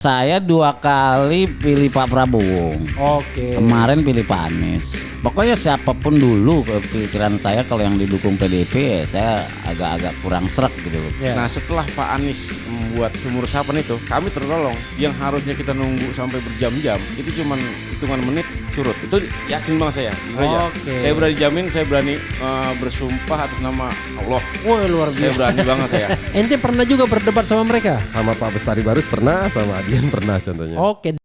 Saya 2 kali pilih Pak Prabowo. Oke. Kemarin pilih Pak Anies. Pokoknya siapapun dulu pikiran saya kalau yang didukung PDIP ya saya agak-agak kurang srek gitu. Ya. Nah setelah Pak Anies membuat sumur resapan itu, kami tertolong. Yang harusnya kita nunggu sampai berjam-jam, itu cuma hitungan menit surut. Itu yakin banget saya. Oke. Saya berani jamin, saya berani bersumpah atas nama Allah. Wah, luar Saya biasa. berani banget saya. Ente pernah juga berdebat sama mereka? Sama Pak Bestari Barus pernah, sama Adian pernah contohnya. Oke.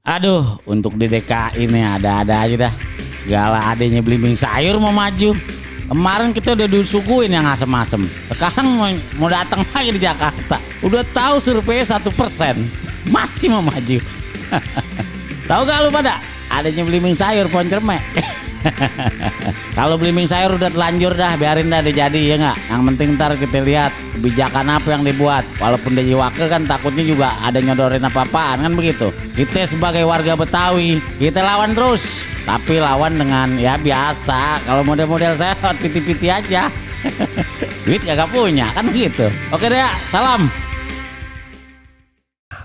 Aduh, untuk di DKI ini ada-ada aja dah. Segala adanya belimbing sayur mau maju. Kemarin kita udah disuguhin yang asem-asem. Sekarang mau datang lagi di Jakarta. Udah tahu survei 1%, masih mau maju. Tahu gak lu pada? Adanya belimbing sayur pohon cermek. Kalau belimbing sayur udah telanjur dah, biarin dah dia jadi ya nggak. Yang penting ntar kita lihat kebijakan apa yang dibuat. Walaupun dia wakil kan takutnya juga ada nyodorin apa-apaan kan begitu. Kita sebagai warga Betawi kita lawan terus, tapi lawan dengan ya biasa. Kalau model-model saya piti-piti aja. Duit kagak punya kan begitu. Oke deh, salam.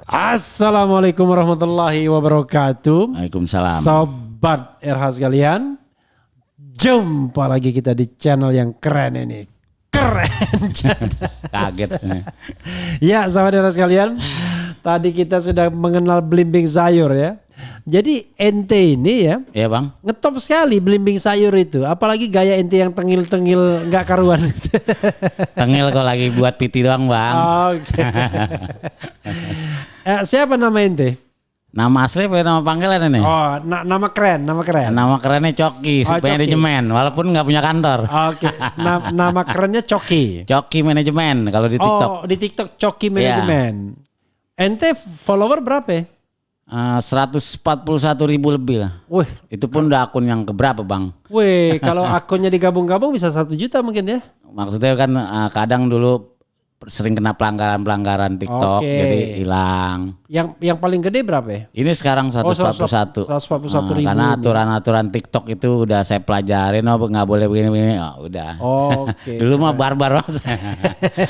Assalamualaikum warahmatullahi wabarakatuh. Waalaikumsalam. Sobat RH sekalian, jumpa lagi kita di channel yang keren ini. Keren. Kaget. Ya, sahabat RH sekalian, tadi kita sudah mengenal belimbing sayur ya. Jadi ente ini ya Iya bang. ngetop sekali belimbing sayur itu. Apalagi gaya ente yang tengil-tengil nggak karuan. Tengil kok lagi buat piti doang bang. Oke. Siapa nama ente? Nama asli apa nama panggilan ini? Oh, nama keren, nama keren. Nama kerennya Coki, Oh, Coki. manajemen, walaupun nggak punya kantor. Oke, nama kerennya Coki. Coki manajemen kalau di TikTok. Oh, di TikTok Coki Manajemen. Ente follower berapa ya? 141.000 lebih lah. Wih, Itu pun udah akun yang keberapa bang? kalau akunnya digabung-gabung bisa 1 juta mungkin ya? Maksudnya kan kadang dulu sering kena pelanggaran TikTok, Oke. jadi hilang. Yang paling gede berapa ya? Ini sekarang 141. 141.000. Karena aturan-aturan TikTok itu udah saya pelajarin, nggak boleh begini-begini. Oh, udah. Oke. Dulu mah barbar banget.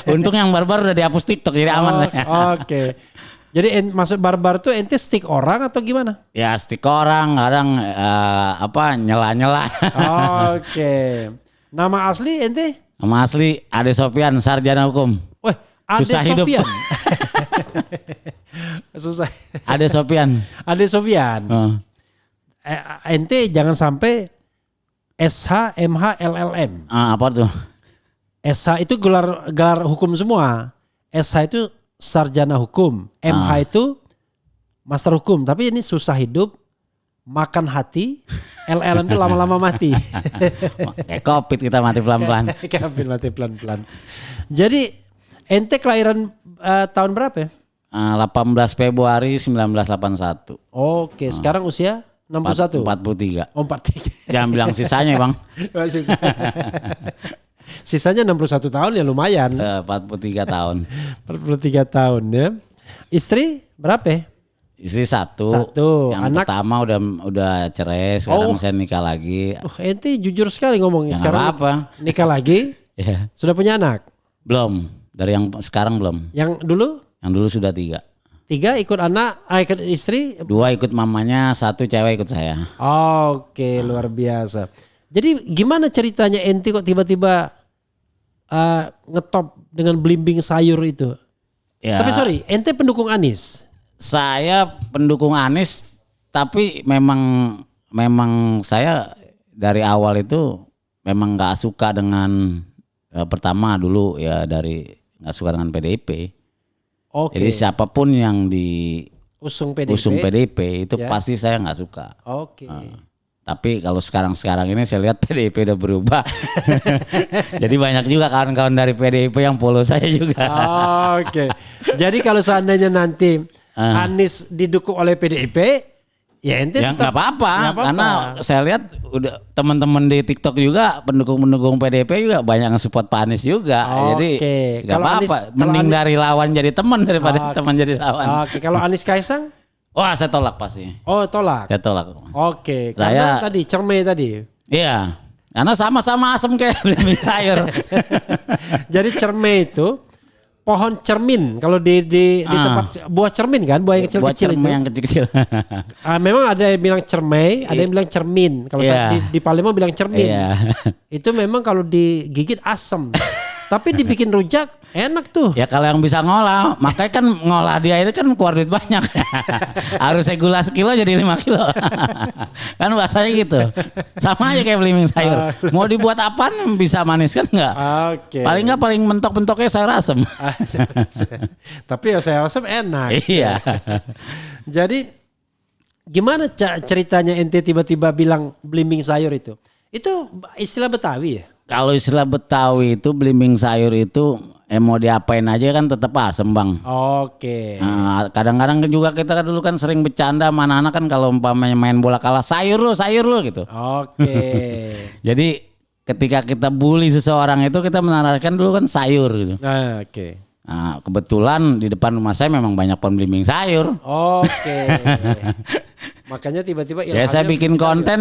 Untung yang barbar udah dihapus TikTok jadi aman. Oke. Jadi maksud barbar tuh ente stick orang atau gimana? Ya stick orang, kadang nyela-nyela. Oke. Nama asli ente? Nama asli Ade Sofian, sarjana hukum. Wah, Ade Susah hidup. Sofian. Susah. Ade Sofian. Ade Sofian. Oh. Ente jangan sampai SH, MH, LLM. Apa tuh? SH itu gelar hukum semua. SH itu sarjana hukum. MH itu master hukum. Tapi ini susah hidup, makan hati. LLM itu lama-lama mati. Kayak COVID kita mati pelan-pelan. Kevin mati pelan-pelan. Jadi ente kelahiran tahun berapa ya? 18 Februari 1981. Oke, sekarang usia 61. 43. Oh, 43. Jangan bilang sisanya bang. Sisanya 61 tahun ya lumayan. 43 tahun. 43 tahun ya. Istri berapa ya? Istri satu. Yang Anak? pertama udah cerai. Sekarang saya nikah lagi. Ente jujur sekali ngomongnya. Ya, Sekarang apa? nikah lagi. Ya. Sudah punya anak? Belum. Dari yang sekarang belum. Yang dulu? Yang dulu sudah 3. 3 ikut anak, ikut istri? 2 ikut mamanya, 1 cewek ikut saya. Oke, luar biasa. Jadi gimana ceritanya ente kok tiba-tiba ngetop dengan belimbing sayur itu? Ya, Tapi sorry, ente pendukung Anies? saya pendukung Anies, tapi memang saya dari awal itu memang nggak suka dengan pertama dulu ya nggak suka dengan PDIP. Oke. Jadi siapapun yang di Usung PDIP. usung PDIP itu Ya. pasti saya nggak suka. Oke. Tapi kalau sekarang ini saya lihat PDIP udah berubah. Jadi banyak juga kawan-kawan dari PDIP yang follow saya juga. Oke. Jadi kalau seandainya nanti Anies didukung oleh PDIP, ya ente Ya tetap nggak apa-apa, nggak apa-apa. karena saya lihat udah teman-teman di TikTok juga pendukung-pendukung PDIP juga banyak yang support Pak Anies juga. Jadi Oke. nggak Kalau apa-apa. Anies- Mending kalau dari lawan jadi teman daripada Oke. teman jadi lawan. Oke, kalau Anies Kaisang, Wah saya tolak pasti. oh tolak. Saya tolak. Oke, karena Saya- tadi cermai tadi. Iya. Karena sama-sama asem kayak belimbing sayur. Jadi cermai itu pohon cermin. Kalau di tempat buah cermin kan, buah yang Buat kecil-kecil itu. cermin yang kecil-kecil. Memang ada yang bilang cermai, ada yang bilang cermin. Kalau Iya. di Palembang bilang cermin. Iya. Itu memang kalau digigit asam. Tapi dibikin rujak enak tuh. Ya kalau yang bisa ngolah, makanya kan ngolah dia itu kan keluar duit banyak. Harusnya gula sekilo jadi 5 kilo. Kan bahasanya gitu. Sama aja kayak belimbing sayur. Mau dibuat apaan bisa manis kan enggak? Oke. Paling enggak paling mentok-mentoknya sayur asem. Tapi ya saya rasa enak. Iya. Jadi gimana ceritanya ente tiba-tiba bilang belimbing sayur itu? Itu istilah Betawi ya? Kalau istilah Betawi itu belimbing sayur itu mau diapain aja kan tetap asem bang. Oke. Nah, kadang-kadang juga kita kan dulu kan sering bercanda sama anak-anak kan kalau umpamanya main bola kalah sayur lu gitu. Oke. Jadi ketika kita bully seseorang itu kita menarasikan dulu kan sayur gitu. Nah, oke. Nah, kebetulan di depan rumah saya memang banyak pohon belimbing sayur. Oke. Makanya tiba-tiba Ya saya ilhamnya bikin sayur. konten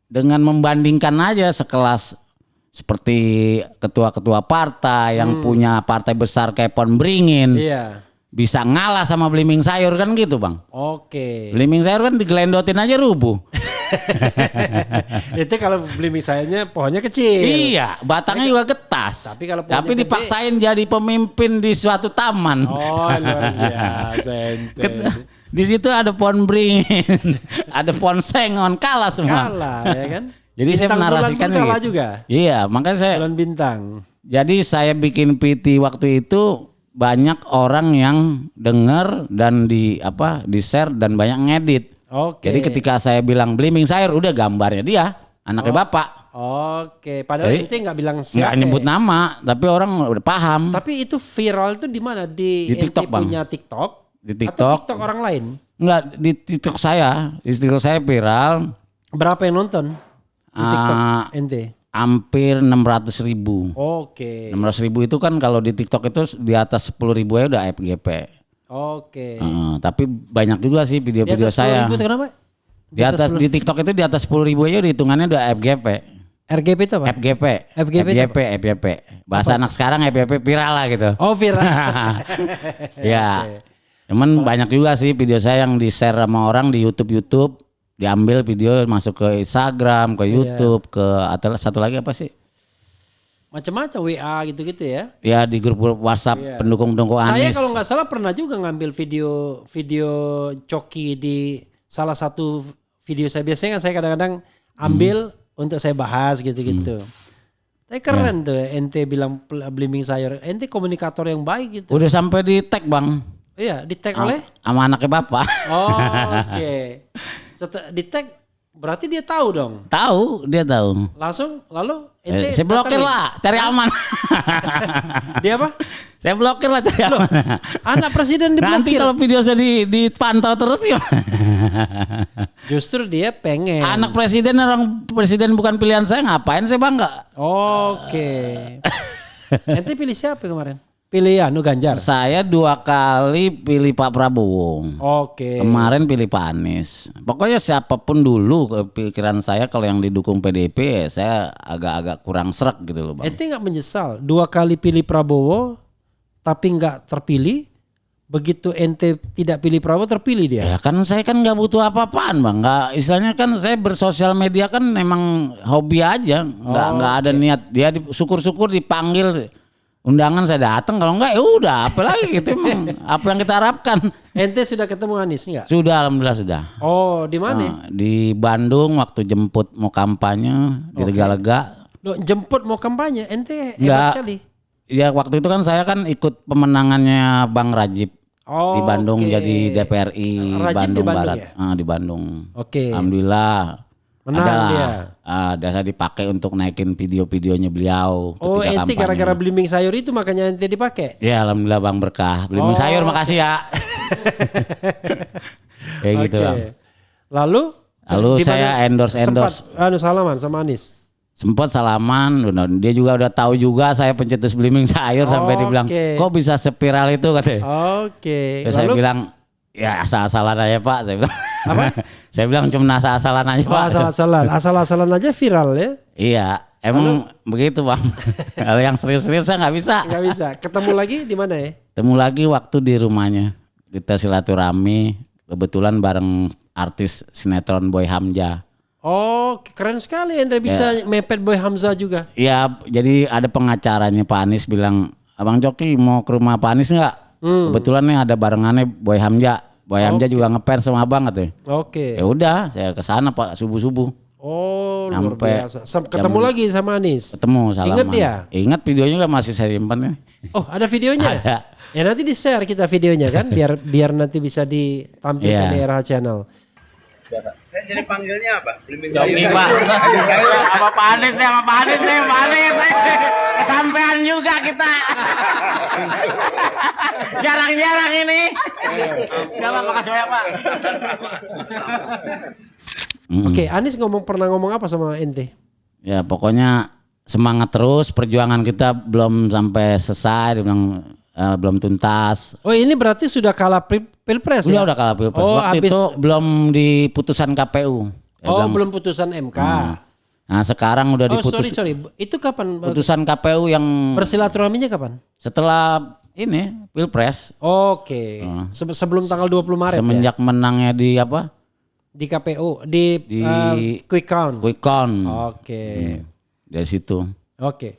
dengan membandingkan aja sekelas seperti ketua-ketua partai yang punya partai besar kayak pohon beringin Iya. bisa ngalah sama belimbing sayur kan gitu bang. Oke. Belimbing sayur kan digelendotin aja rubuh. Itu kalau belimbing sayurnya pohonnya kecil. Iya, batangnya juga getas. Tapi kalau pohonnya gede- dipaksain jadi pemimpin di suatu taman. Oh luar biasa ente. Di situ ada pohon beringin, ada pohon sengon, kalah semua. Kalah ya kan? Jadi saya Bintang bulan menarasikan pun kalah gitu. juga. Iya, makanya saya. Bulan bintang. Jadi saya bikin PT waktu itu banyak orang yang dengar dan di share dan banyak ngedit. Oke. Jadi ketika saya bilang belimbing sayur, udah gambarnya dia, anaknya bapak. Oke. Padahal Jadi, ente nggak bilang Nggak siapa. nyebut nama, tapi orang udah paham. Tapi itu viral itu di mana? Di Di TikTok, ente Bang. punya TikTok? Di Atau TikTok. TikTok orang lain? Enggak, di TikTok saya. Di TikTok saya viral. Berapa yang nonton di TikTok ente? Hampir 600.000. Oke. 600.000 itu kan kalau di TikTok itu di atas 10.000 ya udah FGP. Oke. Tapi banyak juga sih Di video-video atas saya. 10.000 itu kenapa? Di atas di TikTok itu di atas 10.000 aja udah hitungannya udah FGP. RGP itu apa? FGP. FGP itu FGP. Bahasa anak sekarang FGP viral lah gitu. Oh viral. Ya. Cuman banyak juga sih video saya yang di-share sama orang di YouTube. Diambil video masuk ke Instagram, ke YouTube, ke atau satu lagi apa sih? Macam-macam WA gitu-gitu ya. Ya di grup WhatsApp pendukung-pendukung Saya Anies. kalau nggak salah pernah juga ngambil video coki di salah satu video saya. Biasanya kan saya kadang-kadang ambil untuk saya bahas gitu-gitu. Tapi keren tuh ente bilang belimbing sayur. Ente komunikator yang baik gitu. Udah sampai di tag bang. Iya, di tag oleh. Sama anaknya bapak. Oh, oke. Di tag berarti dia tahu dong. Tahu, dia tahu. Lalu ente Saya blokir datangin. lah, cari aman. Dia apa? Saya blokir lah cari aman. Anak presiden Nanti diblokir. kalau video saya dipantau terus ya. Justru dia pengen. Anak presiden orang presiden bukan pilihan saya, ngapain saya bangga? Oke. Ente pilih siapa kemarin? Pilih Ganjar. Saya 2 kali pilih Pak Prabowo. Oke. Kemarin pilih Pak Anies. Pokoknya siapapun dulu kepikiran saya kalau yang didukung PDIP ya saya agak-agak kurang srek gitu loh bang. Ente nggak menyesal 2 kali pilih Prabowo tapi nggak terpilih. Begitu ente tidak pilih Prabowo terpilih dia. Ya kan saya kan nggak butuh apa-apaan bang. Nggak, istilahnya kan saya bersosial media kan memang hobi aja. Nggak ada niat. Dia syukur-syukur dipanggil undangan saya datang. Kalau enggak ya udah apalagi gitu emang. Apa yang kita harapkan. Ente sudah ketemu Anies nggak? Sudah alhamdulillah sudah. Oh di mana? Di Bandung waktu jemput mau kampanye di Tegalega. Loh, jemput mau kampanye, ente Nggak. hebat sekali. Ya waktu itu kan saya kan ikut pemenangannya Bang Rajib. Oh, di Bandung oke. jadi DPRI Rajin di Bandung Bandung Barat. ya? Di Bandung. Oke. Alhamdulillah. Menang adalah, dia. Biasa dipakai untuk naikin video-videonya beliau. Oh, ketika ente kampanye. gara-gara belimbing sayur itu makanya ente dipakai. Ya alhamdulillah Bang berkah. Belimbing Oh, sayur makasih ya. Kayak gitu Oke. Bang. Lalu Lalu di saya mana endorse. sempat salaman sama Anies. Sempat salaman, dia juga udah tahu juga saya pencetus belimbing sayur sampai dibilang Oke. kok bisa spiral itu katanya. Oke. Terus saya Lalu bilang ya asal-asalan aja Pak. Saya bilang. Apa? Saya bilang cuma asal-asalan aja Pak. asal-asalan aja viral ya. Iya, emang begitu Bang. Kalau yang serius-serius saya nggak bisa. Nggak bisa. Ketemu lagi di mana ya? Ketemu lagi waktu di rumahnya. Kita silaturahmi kebetulan bareng artis sinetron Boy Hamzah. Oh, keren sekali Anda bisa mepet Boy Hamzah juga. Iya, jadi ada pengacaranya Pak Anies bilang, Abang Coki mau ke rumah Pak Anies nggak? Kebetulan nih ada barengannya Boy Hamzah. Boy Hamzah juga ngefans sama Abang katanya. Oke. Ya udah, saya ke sana Pak subuh-subuh. Oh, luar Sampai biasa. Ketemu lagi sama Anies. Ketemu salaman. Ingat dia? Ingat videonya kan masih saya simpan ya. Oh, ada videonya? Ada. Ya nanti di-share kita videonya kan biar nanti bisa ditampilkan Iya. di RH Channel. Saya jadi panggilnya apa? Belimbing Coki sayur. Pak. Apa Pak Anies nih, apa Pak Anies nih, Pak Anies. Kesampean juga kita. Jarang-jarang ini. Ya Pak, makasih banyak Pak. Oke, Anies pernah ngomong apa sama ente? Ya pokoknya semangat terus, perjuangan kita belum sampai selesai, dia bilang belum tuntas. Oh, ini berarti sudah kalah Pilpres ya? Udah kalah Pilpres. Oh, Waktu habis- itu belum di putusan KPU. Dia Oh, bilang, belum putusan MK. Nah sekarang udah Oh, diputus. sorry. Itu kapan? Putusan KPU yang Bersilaturahminya kapan? setelah ini Pilpres. Oke. Sebelum tanggal 20 Maret ya? Semenjak menangnya di apa? Di KPU, di quick count. Quick count. Oke. Dari situ. Oke.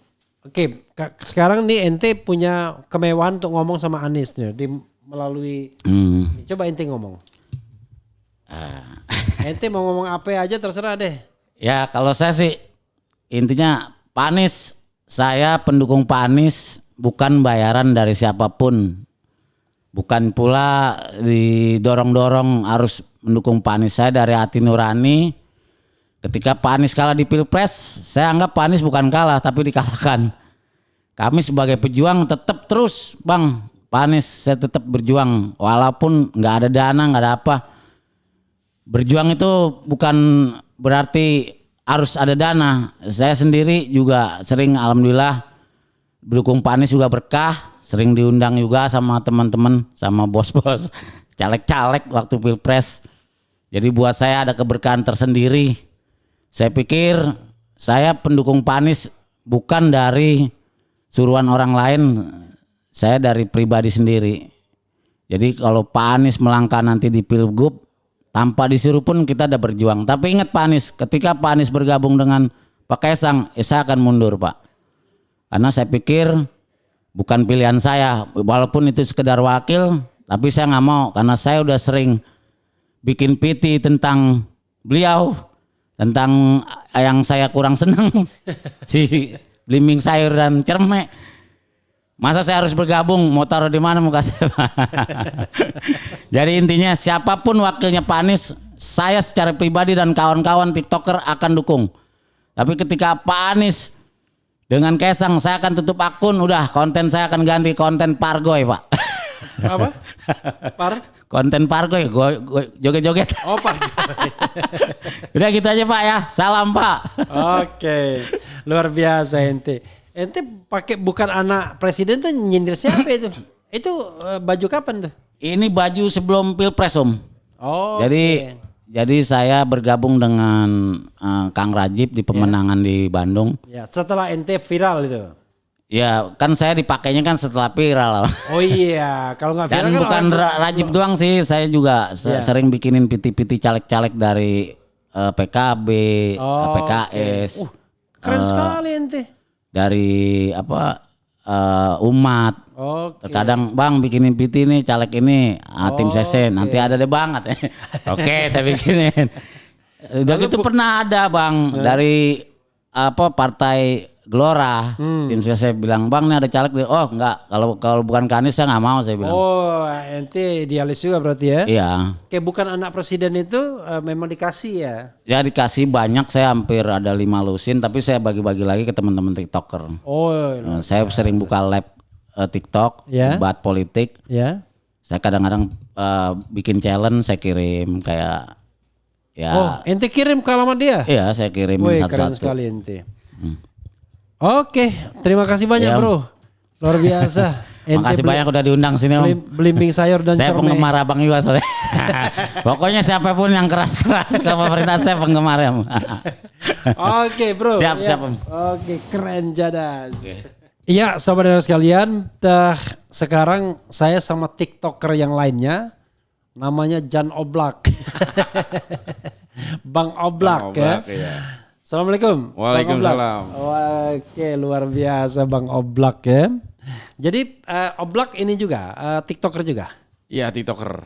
Sekarang nih ente punya kemewahan untuk ngomong sama Anies nih melalui coba ente ngomong. Ente mau ngomong apa aja terserah deh. Ya kalau saya sih intinya Pak Anies, saya pendukung Pak Anies bukan bayaran dari siapapun. Bukan pula didorong-dorong harus mendukung Pak Anies. Saya dari hati nurani. Ketika Pak Anies kalah di Pilpres, saya anggap Pak Anies bukan kalah tapi dikalahkan. Kami sebagai pejuang tetap terus Bang. Pak Anies saya tetap berjuang. Walaupun nggak ada dana, nggak ada apa. Berjuang itu bukan berarti harus ada dana. Saya sendiri juga sering alhamdulillah mendukung Pak Anies juga berkah. Sering diundang juga sama teman-teman, sama bos-bos, caleg-caleg waktu Pilpres. Jadi buat saya ada keberkahan tersendiri. Saya pikir saya pendukung Pak Anies bukan dari suruhan orang lain, saya dari pribadi sendiri. Jadi kalau Pak Anies melangkah nanti di Pilgub, tanpa disuruh pun kita udah berjuang. Tapi ingat Pak Anies, ketika Pak Anies bergabung dengan Pak Kaisang, saya akan mundur Pak. Karena saya pikir bukan pilihan saya, walaupun itu sekedar wakil, tapi saya nggak mau karena saya udah sering bikin PT tentang beliau, tentang yang saya kurang senang si belimbing sayur dan cermek. Masa saya harus bergabung, mau taruh di mana muka saya? Jadi intinya siapapun wakilnya Pak Anies, saya secara pribadi dan kawan-kawan TikToker akan dukung. Tapi ketika Pak Anies dengan Kaisang, saya akan tutup akun, udah konten saya akan ganti konten Pargoy Pak. Apa? Konten Pargoy, gue joget-joget. Oh, Pak. Udah gitu aja Pak ya, salam Pak. Oke. Luar biasa ente. Ente pakai bukan anak presiden tuh nyindir siapa itu? Itu baju kapan tuh? Ini baju sebelum Pilpres Om. Oh. Jadi saya bergabung dengan Kang Rajib di pemenangan di Bandung. Ya, setelah ente viral itu. Ya kan saya dipakainya kan setelah viral. Oh iya, kalau nggak viral Dan kan bukan Rajib doang sih, saya juga sering bikinin piti-piti caleg-caleg dari PKB, PKS. Keren sekali ente. Dari umat. Oke. Terkadang Bang bikinin PT nih caleg ini tim CC nanti ada deh Bang. Oke saya bikinin. Udah gitu pernah ada Bang dari partai Gelora. Tim saya bilang, "Bang, nih ada caleg." Oh, enggak. Kalau bukan Anies saya nggak mau, saya bilang. Oh, ente idealis juga berarti ya? Iya. Kayak bukan anak presiden itu memang dikasih ya? Ya dikasih banyak, saya hampir ada 5 lusin, tapi saya bagi-bagi lagi ke teman-teman TikToker. Oh, Saya sering buka lab TikTok, Ya. debat politik. ya. Saya kadang-kadang bikin challenge, saya kirim kayak ya. Oh, ente kirim ke alamat dia? Iya, saya kirimin Wih, keren satu-satu. sekali ente. Oke, terima kasih banyak Ya. Bro. Luar biasa. Makasih banyak udah diundang sini, Om. Belimbing sayur dan Saya corme. penggemar Abang juga soalnya. Pokoknya siapapun yang keras-keras ke pemerintah saya penggemar ya. Om. Oke Bro. Siap, Ya. siap, Om. Oke, keren jadas. Iya, saudara sekalian, sekarang saya sama TikToker yang lainnya, namanya Jan Oblak. Bang Oblak, ya. iya. Assalamualaikum. Bang Waalaikumsalam. Oblak. Oke, luar biasa Bang Oblak ya. Jadi Oblak ini juga TikToker juga. Iya, TikToker.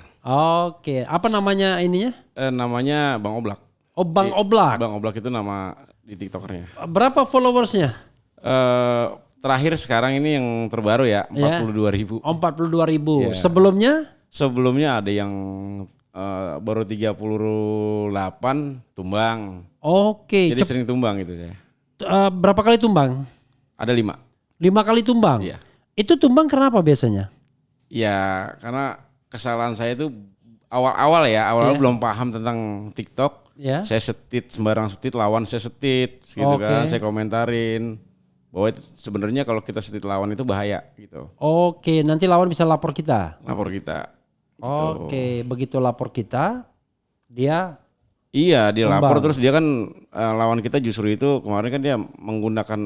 Oke, apa namanya ininya? Namanya Bang Oblak. Oh, Bang Oblak. Bang Oblak itu nama di TikTokernya. Berapa followersnya? Terakhir sekarang ini yang terbaru ya, 42.000. Oh, 42.000. Iya. Sebelumnya? Sebelumnya ada yang baru 38 tumbang. Oke, Jadi sering tumbang gitu saya. berapa kali tumbang? Ada 5. 5 kali tumbang? Iya. Itu tumbang kenapa biasanya? Ya karena kesalahan saya itu awal-awal ya, awal-awal Iya. belum paham tentang TikTok. Ya. Saya setit sembarang setit, lawan saya setit gitu Oke. kan, saya komentarin bahwa itu sebenarnya kalau kita setit lawan itu bahaya gitu. Oke, nanti lawan bisa lapor kita. Lapor kita. Gitu. Oke, begitu lapor kita, dia Iya, dia Tumbang. lapor terus dia kan lawan kita justru itu kemarin kan dia menggunakan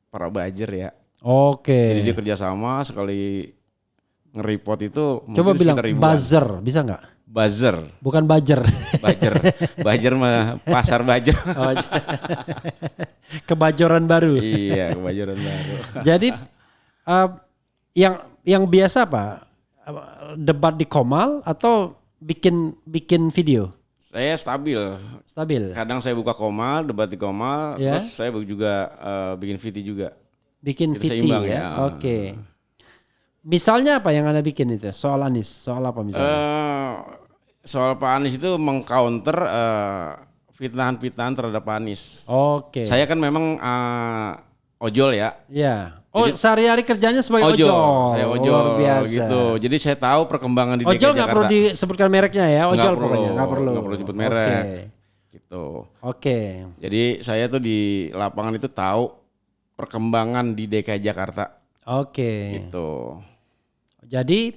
para buzzer ya. oke. Jadi dia kerjasama sekali nge-report itu Coba mungkin bilang sekitar ribuan. buzzer, bisa nggak? Buzzer. Bukan buzzer. Buzzer. Buzzer mah pasar buzzer. Oh, kebajoran baru. Iya, kebajaran baru. Jadi yang biasa apa? Debat di Komal atau bikin video? Saya stabil. Stabil. Kadang saya buka Komal, debat di Komal, Ya. terus saya juga bikin VT juga. Bikin Itu VT seimbang ya. ya. Oke. Misalnya apa yang Anda bikin itu? Soal Anies, soal apa misalnya? Soal Pak Anies itu mengcounter fitnahan-fitnahan terhadap Pak Anies. Oke. Saya kan memang ojol ya. Ya. Oh, sehari-hari kerjanya sebagai ojol. Saya ojol Luar biasa. gitu. Jadi saya tahu perkembangan di DKI Ojol Jakarta. nggak perlu disebutkan mereknya ya, ojol Nggak pokoknya perlu, nggak perlu. nggak perlu nyebut merek. Oke. Gitu. Oke. Jadi saya tuh di lapangan itu tahu perkembangan di DKI Jakarta Oke. gitu. Jadi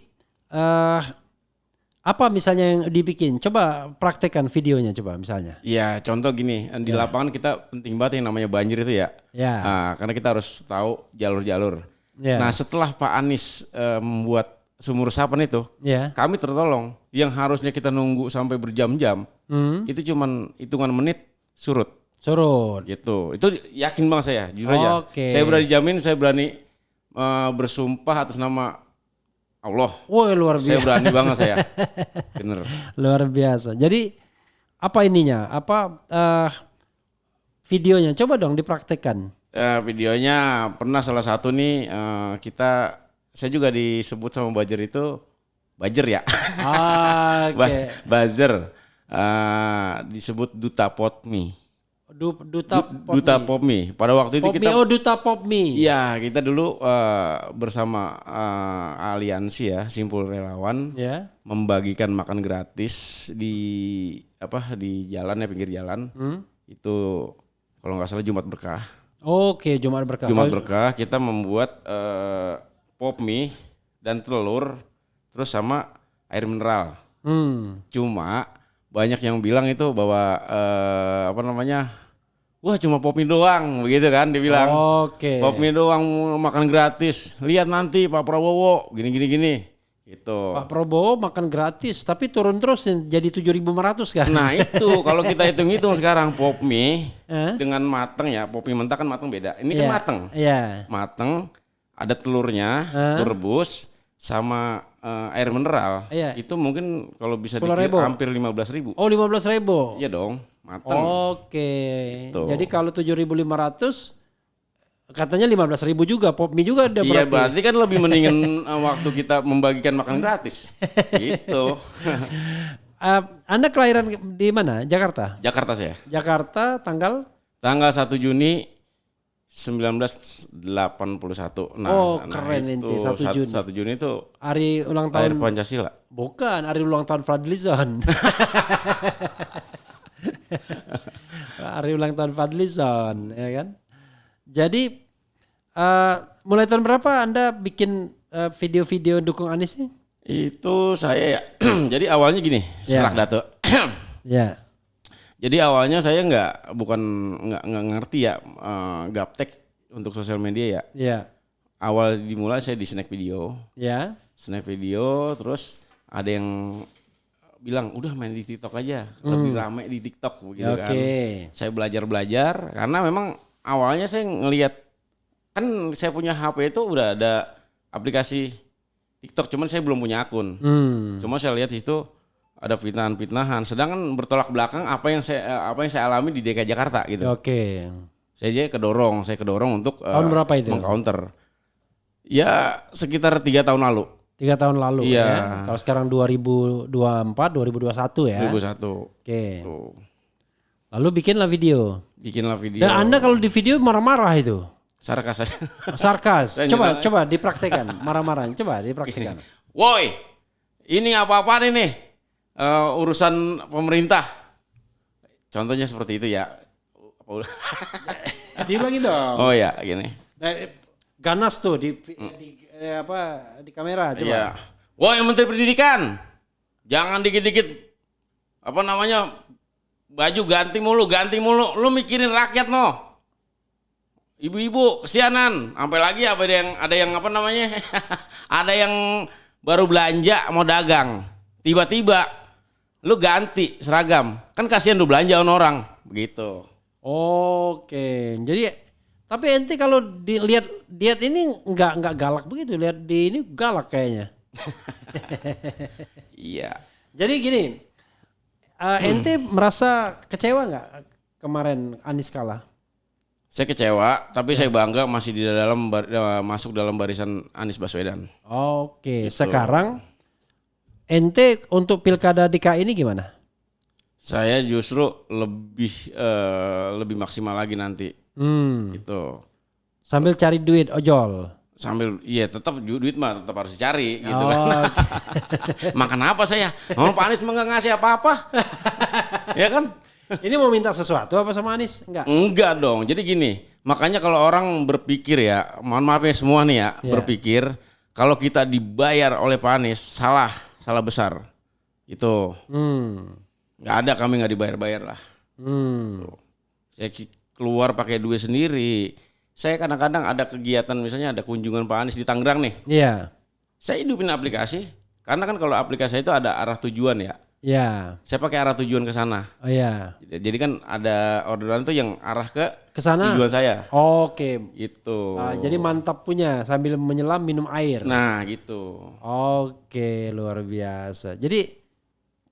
apa misalnya yang dibikin? Coba praktekkan videonya coba misalnya. Ya contoh gini, di lapangan kita penting banget yang namanya banjir itu ya. Ya. Nah, karena kita harus tahu jalur-jalur. Ya. Nah setelah Pak Anies membuat sumur resapan itu, Ya. kami tertolong. Yang harusnya kita nunggu sampai berjam-jam, itu cuman hitungan menit surut. Surut. Gitu. Itu yakin banget saya, jujur aja. Oke. Saya berani jamin, saya berani bersumpah atas nama Allah. Woi, luar Saya biasa. berani banget saya. Bener. Luar biasa. Jadi apa ininya? Apa videonya? Coba dong dipraktekkan. Videonya pernah salah satu nih saya juga disebut sama buzzer itu buzzer ya. Oke. Buzzer disebut Duta Popmi. Duta Popmi. Pada waktu itu kita Duta Popmi. iya, kita dulu bersama aliansi ya, Simpul Relawan Ya. membagikan makan gratis di jalan ya, pinggir jalan. Itu kalau nggak salah Jumat Berkah. Oke, Jumat Berkah. Jumat Berkah kita membuat pop mie dan telur terus sama air mineral. Cuma banyak yang bilang itu bahwa wah cuma pop mie doang begitu kan dibilang. Oke. Pop mie doang makan gratis. Lihat nanti Pak Prabowo gini gitu. Pak Prabowo makan gratis tapi turun terus jadi 7.500 kan. Nah itu kalau kita hitung-hitung sekarang pop mie Eh? dengan mateng ya, pop mie mentah kan mateng beda. Ini Iya. kan mateng. Iya. Mateng, ada telurnya, telur rebus sama air mineral. Iya. Itu mungkin kalau bisa 10.000. dikira hampir 15.000. Oh, 15.000. Iya dong, mateng. Oke. Tuh. Jadi kalau 7.500 katanya 15.000 juga, pop mie juga ada Iya, berarti. berarti kan lebih mendingan waktu kita membagikan makan gratis. Gitu. Anda kelahiran di mana? Jakarta. Jakarta saya. Jakarta tanggal? Tanggal 1 Juni 1981. Oh, keren ente, 1 Juni. 1 Juni itu Hari ulang lahir tahun. Pancasila. Bukan, hari ulang tahun Fadlizon. Hari ulang tahun Fadlizon, ya kan? Jadi mulai tahun berapa Anda bikin video-video dukung Anies nih? Itu saya ya. Jadi awalnya gini, serak Dato. Ya. Jadi awalnya saya nggak ngerti ya gaptek untuk sosial media ya. Ya. Awal dimulai saya di snack video. Ya. Snack video, terus ada yang bilang udah main di TikTok aja, lebih rame di TikTok begitu kan. Saya belajar karena memang awalnya saya ngelihat kan saya punya HP itu udah ada aplikasi TikTok, cuman saya belum punya akun. Cuma saya lihat di situ ada fitnahan-fitnahan, sedangkan bertolak belakang apa yang saya alami di DKI Jakarta gitu. Saya kedorong untuk tahun berapa itu? Mengcounter. Ya sekitar 3 tahun lalu. 3 tahun lalu iya. Ya. Kalau sekarang 2024, 2021 ya. 2001. Oke. Tuh. Lalu bikinlah video. video. Dan Anda kalau di video marah-marah itu. Sarkas aja. Sarkas. Saya Coba dipraktekkan marah-marahan. Coba dipraktekkan. Woi, ini apa-apaan ini? Urusan pemerintah. Contohnya seperti itu ya. Diulangin dong. Oh ya, gini. Ganas tuh di kamera coba. Iya. Woi, Menteri Pendidikan. Jangan dikit-dikit baju ganti mulu. Lu mikirin rakyat no. Ibu-ibu kesianan, sampai lagi ada yang ada yang baru belanja mau dagang, tiba-tiba lu ganti seragam, kan kasihan lu belanja orang begitu. Oke, jadi tapi ente kalau dilihat ini nggak galak begitu, lihat di ini galak kayaknya. Iya. Jadi gini, ente merasa kecewa nggak kemarin Anies kalah? Saya kecewa, tapi saya bangga masih masuk dalam barisan Anies Baswedan. Oke, Gitu. Sekarang ente untuk pilkada DKI ini gimana? Saya justru lebih maksimal lagi nanti. Gitu. Sambil cari duit ojol. Sambil tetap duit mah tetap harus dicari gitu Oh, kan. Makan apa saya? Pak Anies nggak ngasih apa-apa. Ya kan? ini mau minta sesuatu apa sama Anies? Enggak dong. Jadi gini, makanya kalau orang berpikir ya, mohon maaf ya semua nih ya, berpikir kalau kita dibayar oleh Pak Anies salah besar. Itu. Nggak ada, kami nggak dibayar-bayar lah. Saya keluar pakai duit sendiri. Saya kadang-kadang ada kegiatan, misalnya ada kunjungan Pak Anies di Tangerang nih. Iya. Saya hidupin aplikasi, karena kan kalau aplikasi itu ada arah tujuan ya. Iya. Saya pakai arah tujuan ke sana. Oh iya. Jadi kan ada orderan tuh yang arah ke sana. tujuan saya. Oke. Gitu. Nah, jadi mantap punya sambil menyelam minum air. Nah, gitu. Oke, luar biasa. Jadi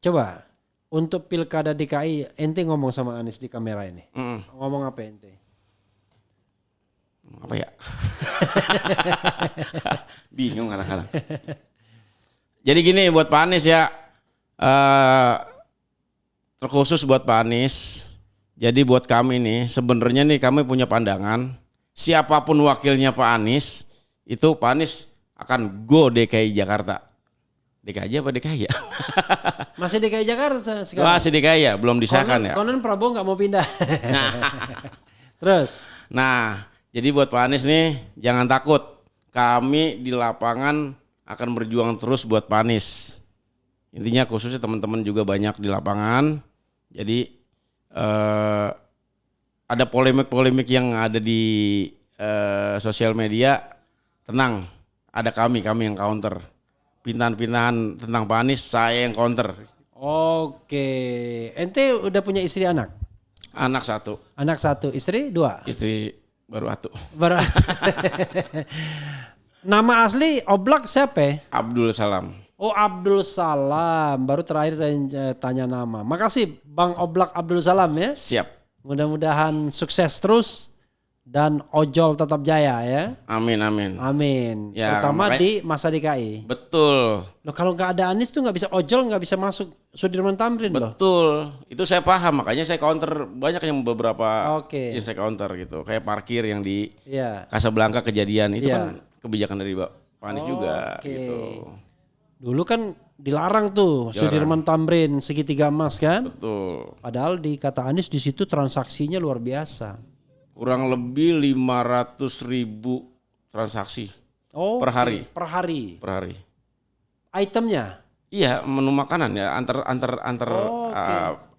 coba untuk pilkada DKI ente ngomong sama Anies di kamera ini. Ngomong apa ente? Apa ya? Bingung kadang-kadang. Jadi gini buat Pak Anies ya. Terkhusus buat Pak Anies. Jadi buat kami nih, sebenarnya nih kami punya pandangan, siapapun wakilnya Pak Anies, itu Pak Anies akan go DKI Jakarta. DKI aja apa DKI ya? Masih DKI Jakarta sekarang? Masih DKI ya, belum disahkan ya. Konon Prabowo nggak mau pindah. Terus? Nah, jadi buat Pak Anies nih, jangan takut. Kami di lapangan akan berjuang terus buat Pak Anies. Intinya khususnya teman-teman juga banyak di lapangan. Jadi ada polemik-polemik yang ada di sosial media. Tenang, ada kami yang counter. Pintahan-pintahan tentang Pak Anies saya yang counter. Oke, ente udah punya istri anak? Anak 1. Anak 1, istri 2? Istri baru 1. Nama asli Oblak siapa? Abdul Salam. Oh Abdul Salam, baru terakhir saya tanya nama. Makasih Bang Oblak Abdul Salam ya. Siap. Mudah-mudahan sukses terus dan ojol tetap jaya ya. Amin, amin. Amin. Ya, Terutama makanya- di masa DKI. Betul. Loh kalau nggak ada Anies tuh nggak bisa ojol, nggak bisa masuk Sudirman Tamrin loh. Betul. Itu saya paham, makanya saya counter banyak yang beberapa Oke. yang saya counter gitu. Kayak parkir yang di Iya. Casablanca kejadian itu Iya. kan kebijakan dari Pak Anies juga Oke. gitu. Dulu kan dilarang tuh Sudirman Tamrin segitiga emas kan. Betul. Padahal di kata Anies di situ transaksinya luar biasa. Kurang lebih 500.000 transaksi Oh, per hari. Per hari. Per hari. Itemnya. Iya, menu makanan ya, antar Oh, oke.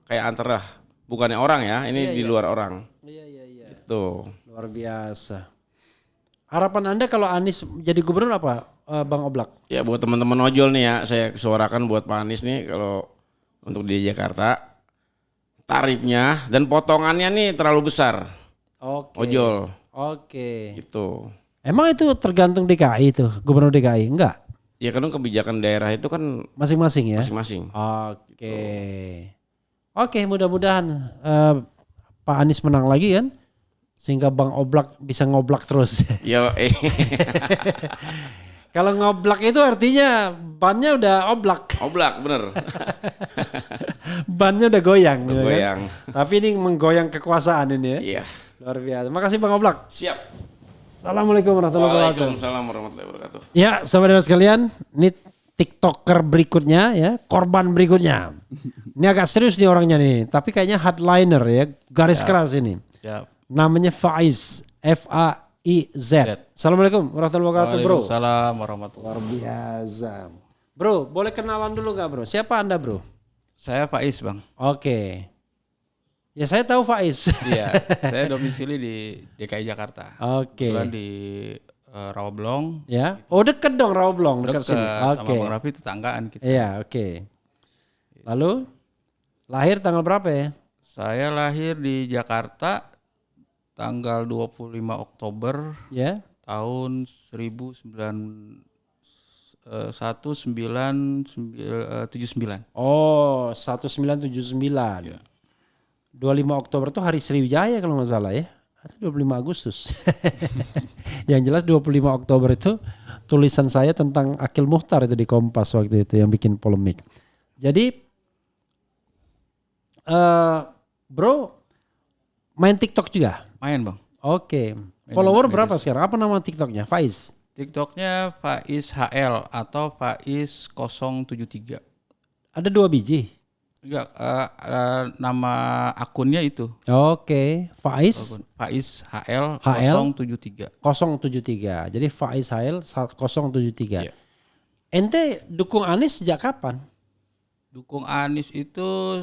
kayak antar lah. Bukannya orang ya, ini di luar orang. Iya. Tuh. Luar biasa. Harapan Anda kalau Anies jadi gubernur apa, Bang Oblak? Ya buat teman-teman ojol nih ya, saya suarakan buat Pak Anies nih kalau untuk di Jakarta tarifnya dan potongannya nih terlalu besar. Oke. Ojol Oke. gitu. Emang itu tergantung DKI itu, gubernur DKI? Enggak. Ya kan kebijakan daerah itu kan Masing-masing ya? masing-masing. Oke. Oke, mudah-mudahan Pak Anies menang lagi kan? Sehingga Bang Oblak bisa ngoblak terus. Ya Kalau ngoblak itu artinya bannya udah oblak. oblak bener. Bannya udah goyang. gitu kan? Goyang. Tapi ini menggoyang kekuasaan ini ya. Iya. Luar biasa. Makasih Bang Oblak. Siap. Assalamualaikum warahmatullahi wabarakatuh. Waalaikumsalam warahmatullahi wabarakatuh. Ya, sahabat sekalian, ini TikToker berikutnya ya, korban berikutnya. Ini agak serius nih orangnya nih, tapi kayaknya hardliner ya, garis keras ini. Siap. Namanya Faiz, F-A-I-Z. Assalamualaikum warahmatullahi wabarakatuh, bro. Waalaikumsalam warahmatullahi Luar biasa. Bro, boleh kenalan dulu nggak bro? Siapa Anda bro? Saya Faiz, Bang. Oke. Ya saya tahu Faiz. Iya, saya domisili di DKI Jakarta. Oke. Kebetulan di Rawablong. Ya. Oh deket dong Rawablong, dekat Dekat sini. sama Oke. Bang Raffi tetanggaan kita. Iya, oke. Lalu lahir tanggal berapa ya? Saya lahir di Jakarta tanggal 25 Oktober Ya. tahun 1979. Oh, 1979. 25 Oktober itu hari Sriwijaya kalau nggak salah ya. Atau 25 Agustus. Yang jelas 25 Oktober itu tulisan saya tentang Akil Muhtar itu di Kompas waktu itu yang bikin polemik. Jadi bro main TikTok juga? Main, Bang. Oke. Follower berapa sekarang? Apa nama TikToknya? Faiz? TikToknya Faiz HL atau Faiz 073. Ada 2 biji? Enggak, nama akunnya itu. Oke. Faiz Faiz HL, HL? 073. 073. Jadi Faiz HL 073. Iya. Ente dukung Anies sejak kapan? Dukung Anies itu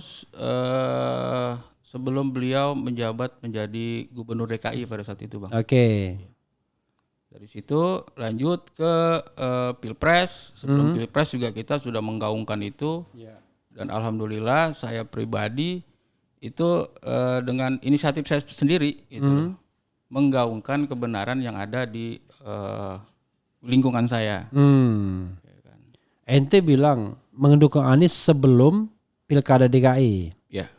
sebelum beliau menjabat menjadi gubernur DKI pada saat itu, Bang. Oke. Dari situ lanjut ke Pilpres. Sebelum Pilpres juga kita sudah menggaungkan itu. Dan alhamdulillah saya pribadi itu dengan inisiatif saya sendiri itu menggaungkan kebenaran yang ada di lingkungan saya. Ente bilang mendukung Anies sebelum Pilkada DKI. Ya.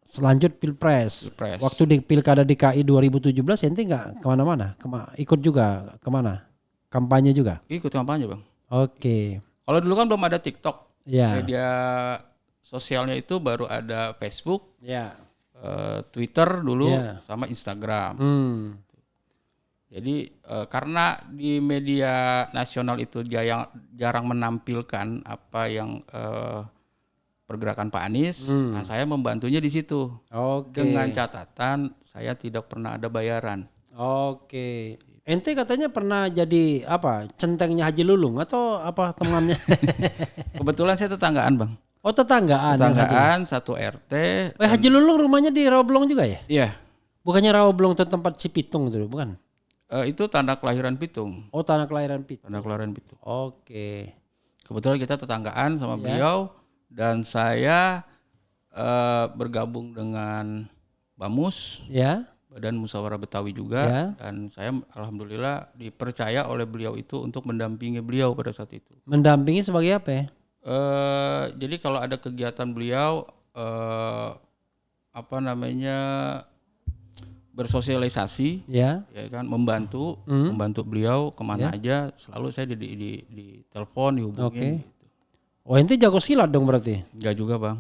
Selanjut Pilpres. Waktu di Pilkada DKI 2017 ente nggak kemana-mana? Ikut juga kemana? Kampanye juga? Ikut kampanye, Bang. Oke. Kalau dulu kan belum ada TikTok. Ya. Media sosialnya itu baru ada Facebook, Ya. Twitter dulu, Ya. sama Instagram. Jadi karena di media nasional itu jarang menampilkan apa yang pergerakan Pak Anies, nah saya membantunya di situ. Oke. Dengan catatan saya tidak pernah ada bayaran. Oke. Ente katanya pernah jadi apa? Centengnya Haji Lulung atau apa temannya? Kebetulan saya tetanggaan, Bang. Oh tetanggaan. Tetanggaan satu RT. Haji Lulung rumahnya di Rawablong juga ya? Iya. Bukannya Rawablong itu tempat Cipitung itu, bukan? Itu tanda kelahiran Pitung. Oh tanah kelahiran Pitung. Tanda kelahiran Pitung. Oke. Kebetulan kita tetanggaan sama beliau dan saya bergabung dengan Bamus Ya. Badan Musyawarah Betawi juga, Ya. dan saya alhamdulillah dipercaya oleh beliau itu untuk mendampingi beliau pada saat itu. Mendampingi sebagai apa ya? Jadi kalau ada kegiatan beliau bersosialisasi, Ya. ya kan, membantu beliau kemana aja, selalu saya di telepon, dihubungin. Oke. Oh, ente jago silat dong berarti. Enggak juga bang,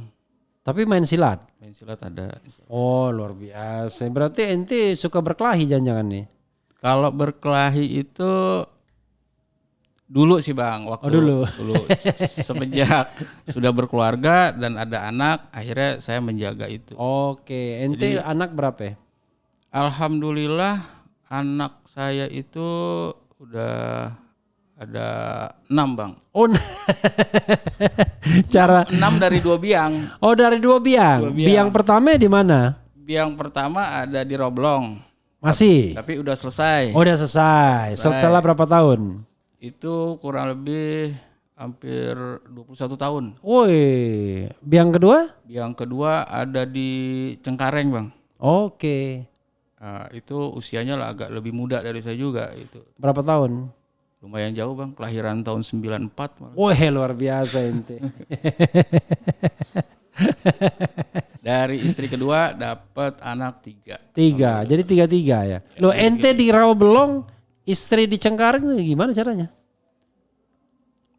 Tapi main silat. main silat ada. Oh, luar biasa. Berarti ente suka berkelahi jangan-jangan nih. Kalau berkelahi itu dulu sih bang, waktu dulu. semenjak sudah berkeluarga dan ada anak, akhirnya saya menjaga itu. Oke, ente anak berapa ya? Alhamdulillah anak saya itu udah ada 6 bang. Oh, cara 6 dari 2 biang. Oh, dari 2 biang. Dua biang. Biang pertama di mana? Biang pertama ada di Roblong, Masih. tapi udah selesai. Oh, udah selesai. Setelah berapa tahun? Itu kurang lebih hampir 21 tahun. Woi, biang kedua? Biang kedua ada di Cengkareng bang. Oke. Nah, itu usianya lah agak lebih muda dari saya juga itu. Berapa tahun? Lumayan jauh bang, kelahiran tahun 94 malah. Wah, luar biasa ente. Dari istri kedua dapat anak 3. 3. Jadi 3-3 ya. Loh, ente di Rawabelong, istri di Cengkareng gimana caranya?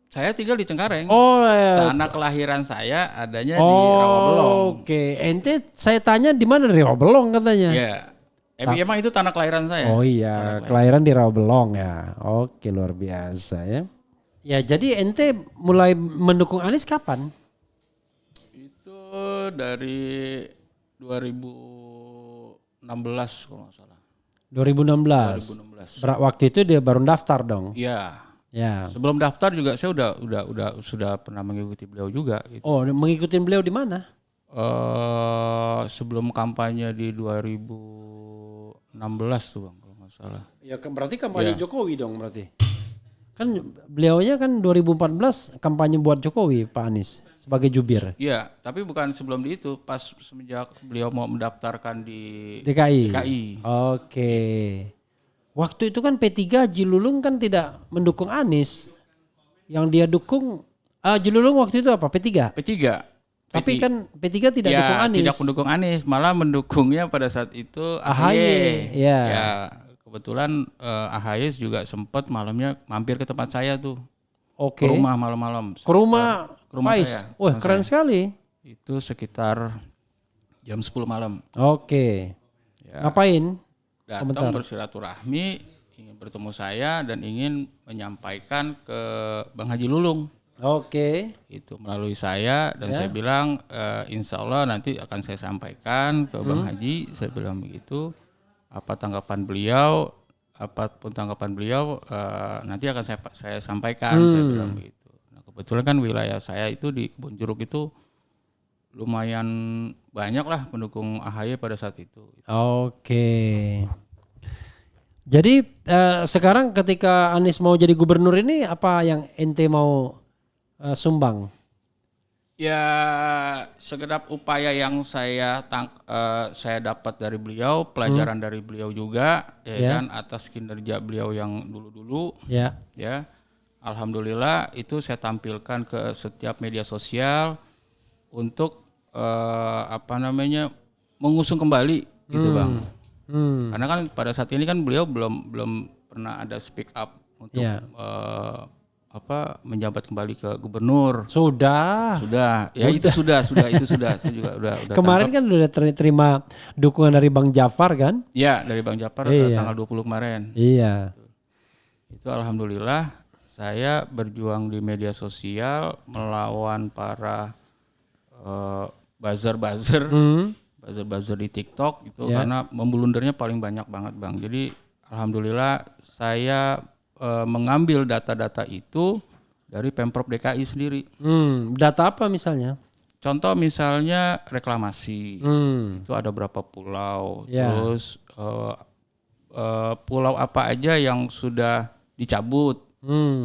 Saya tinggal di Cengkareng. Oh, ya. Tanah kelahiran saya adanya di Rawabelong. Oke, ente saya tanya di mana di Rawabelong katanya. Ya. Emang itu tanah kelahiran saya. Oh iya, kelahiran di Rawabelong ya. Oke, luar biasa ya. Ya, jadi ente mulai mendukung Anies kapan? Itu dari 2016 kalau nggak salah. 2016. 2016. Waktu itu dia baru daftar dong. Iya. Ya. Sebelum daftar juga saya sudah pernah mengikuti beliau juga gitu. Oh, mengikuti beliau di mana? Sebelum kampanye di 2016 tuh bang kalau nggak salah. Ya berarti kampanye Ya. Jokowi dong berarti. Kan beliaunya kan 2014 kampanye buat Jokowi Pak Anies sebagai jubir. Iya, tapi bukan sebelum itu, pas semenjak beliau mau mendaftarkan di DKI. Oke. Waktu itu kan P3 Jilulung kan tidak mendukung Anies. Yang dia dukung Jilulung waktu itu apa? P3. P3. Tapi kan P3 tidak dukung Anies. Tidak mendukung Anies, malah mendukungnya pada saat itu AHY. Ya, Ya. kebetulan AHY juga sempat malamnya mampir ke tempat saya tuh. Oke. Ke rumah malam-malam. Ke rumah Faiz. saya. Wah, Rumah keren saya. sekali. Itu sekitar jam 10 malam. Oke. Ya. Ngapain? Datang bersilaturahmi, ingin bertemu saya dan ingin menyampaikan ke Bang Haji Lulung. Oke. Itu melalui saya dan saya bilang insya Allah nanti akan saya sampaikan ke Bang Haji. Saya bilang begitu. Apa tanggapan beliau? Apapun tanggapan beliau nanti akan saya sampaikan. Saya bilang begitu. Nah, kebetulan kan wilayah saya itu di Kebun Jeruk itu lumayan banyak lah pendukung AHY pada saat itu. Oke. Jadi sekarang ketika Anies mau jadi gubernur ini apa yang ente mau sumbang? Ya segenap upaya yang saya dapat dari beliau, pelajaran dari beliau juga, kan atas kinerja beliau yang dulu-dulu, Ya. ya. Alhamdulillah itu saya tampilkan ke setiap media sosial untuk mengusung kembali gitu bang. Karena kan pada saat ini kan beliau belum pernah ada speak up untuk menjabat kembali ke gubernur. Sudah. Ya itu sudah saya juga udah Kemarin kan udah terima dukungan dari Bang Jafar kan? ya dari Bang Jafar Iya. tanggal 20 kemarin. Iya. Itu alhamdulillah saya berjuang di media sosial melawan para buzzer di TikTok itu karena membelundernya paling banyak banget bang. Jadi alhamdulillah saya mengambil data-data itu dari Pemprov DKI sendiri. Data apa misalnya? Contoh misalnya reklamasi, itu ada berapa pulau, terus pulau apa aja yang sudah dicabut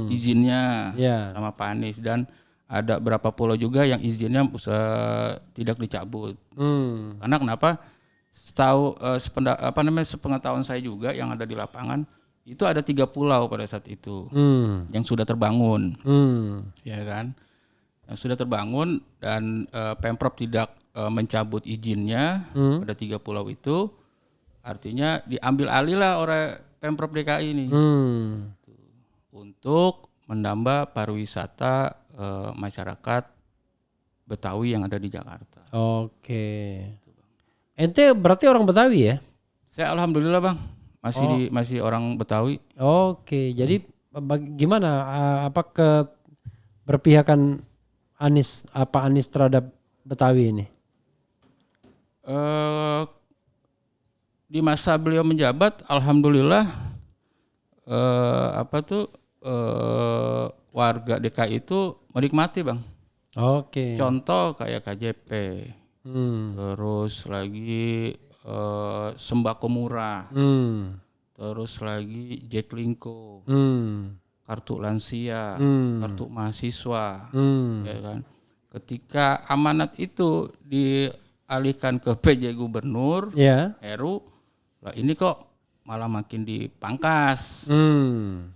izinnya sama Pak Anies, dan ada berapa pulau juga yang izinnya tidak dicabut. Karena kenapa? sepengetahuan saya juga yang ada di lapangan itu ada 3 pulau pada saat itu yang sudah terbangun, ya kan, yang sudah terbangun dan Pemprov tidak mencabut izinnya pada 3 pulau itu, artinya diambil alih lah oleh Pemprov DKI ini untuk menambah pariwisata masyarakat Betawi yang ada di Jakarta. Oke. Ente berarti orang Betawi ya? Saya alhamdulillah Bang, masih orang Betawi. Oke, jadi gimana berpihakan Anies terhadap Betawi ini? Di masa beliau menjabat, alhamdulillah warga DKI itu menikmati Bang. Oke. Contoh kayak KJP, terus lagi sembako murah, terus lagi Jaklingko, kartu lansia, kartu mahasiswa, ya kan. Ketika amanat itu dialihkan ke PJ Gubernur, Heru, lah ini kok malah makin dipangkas.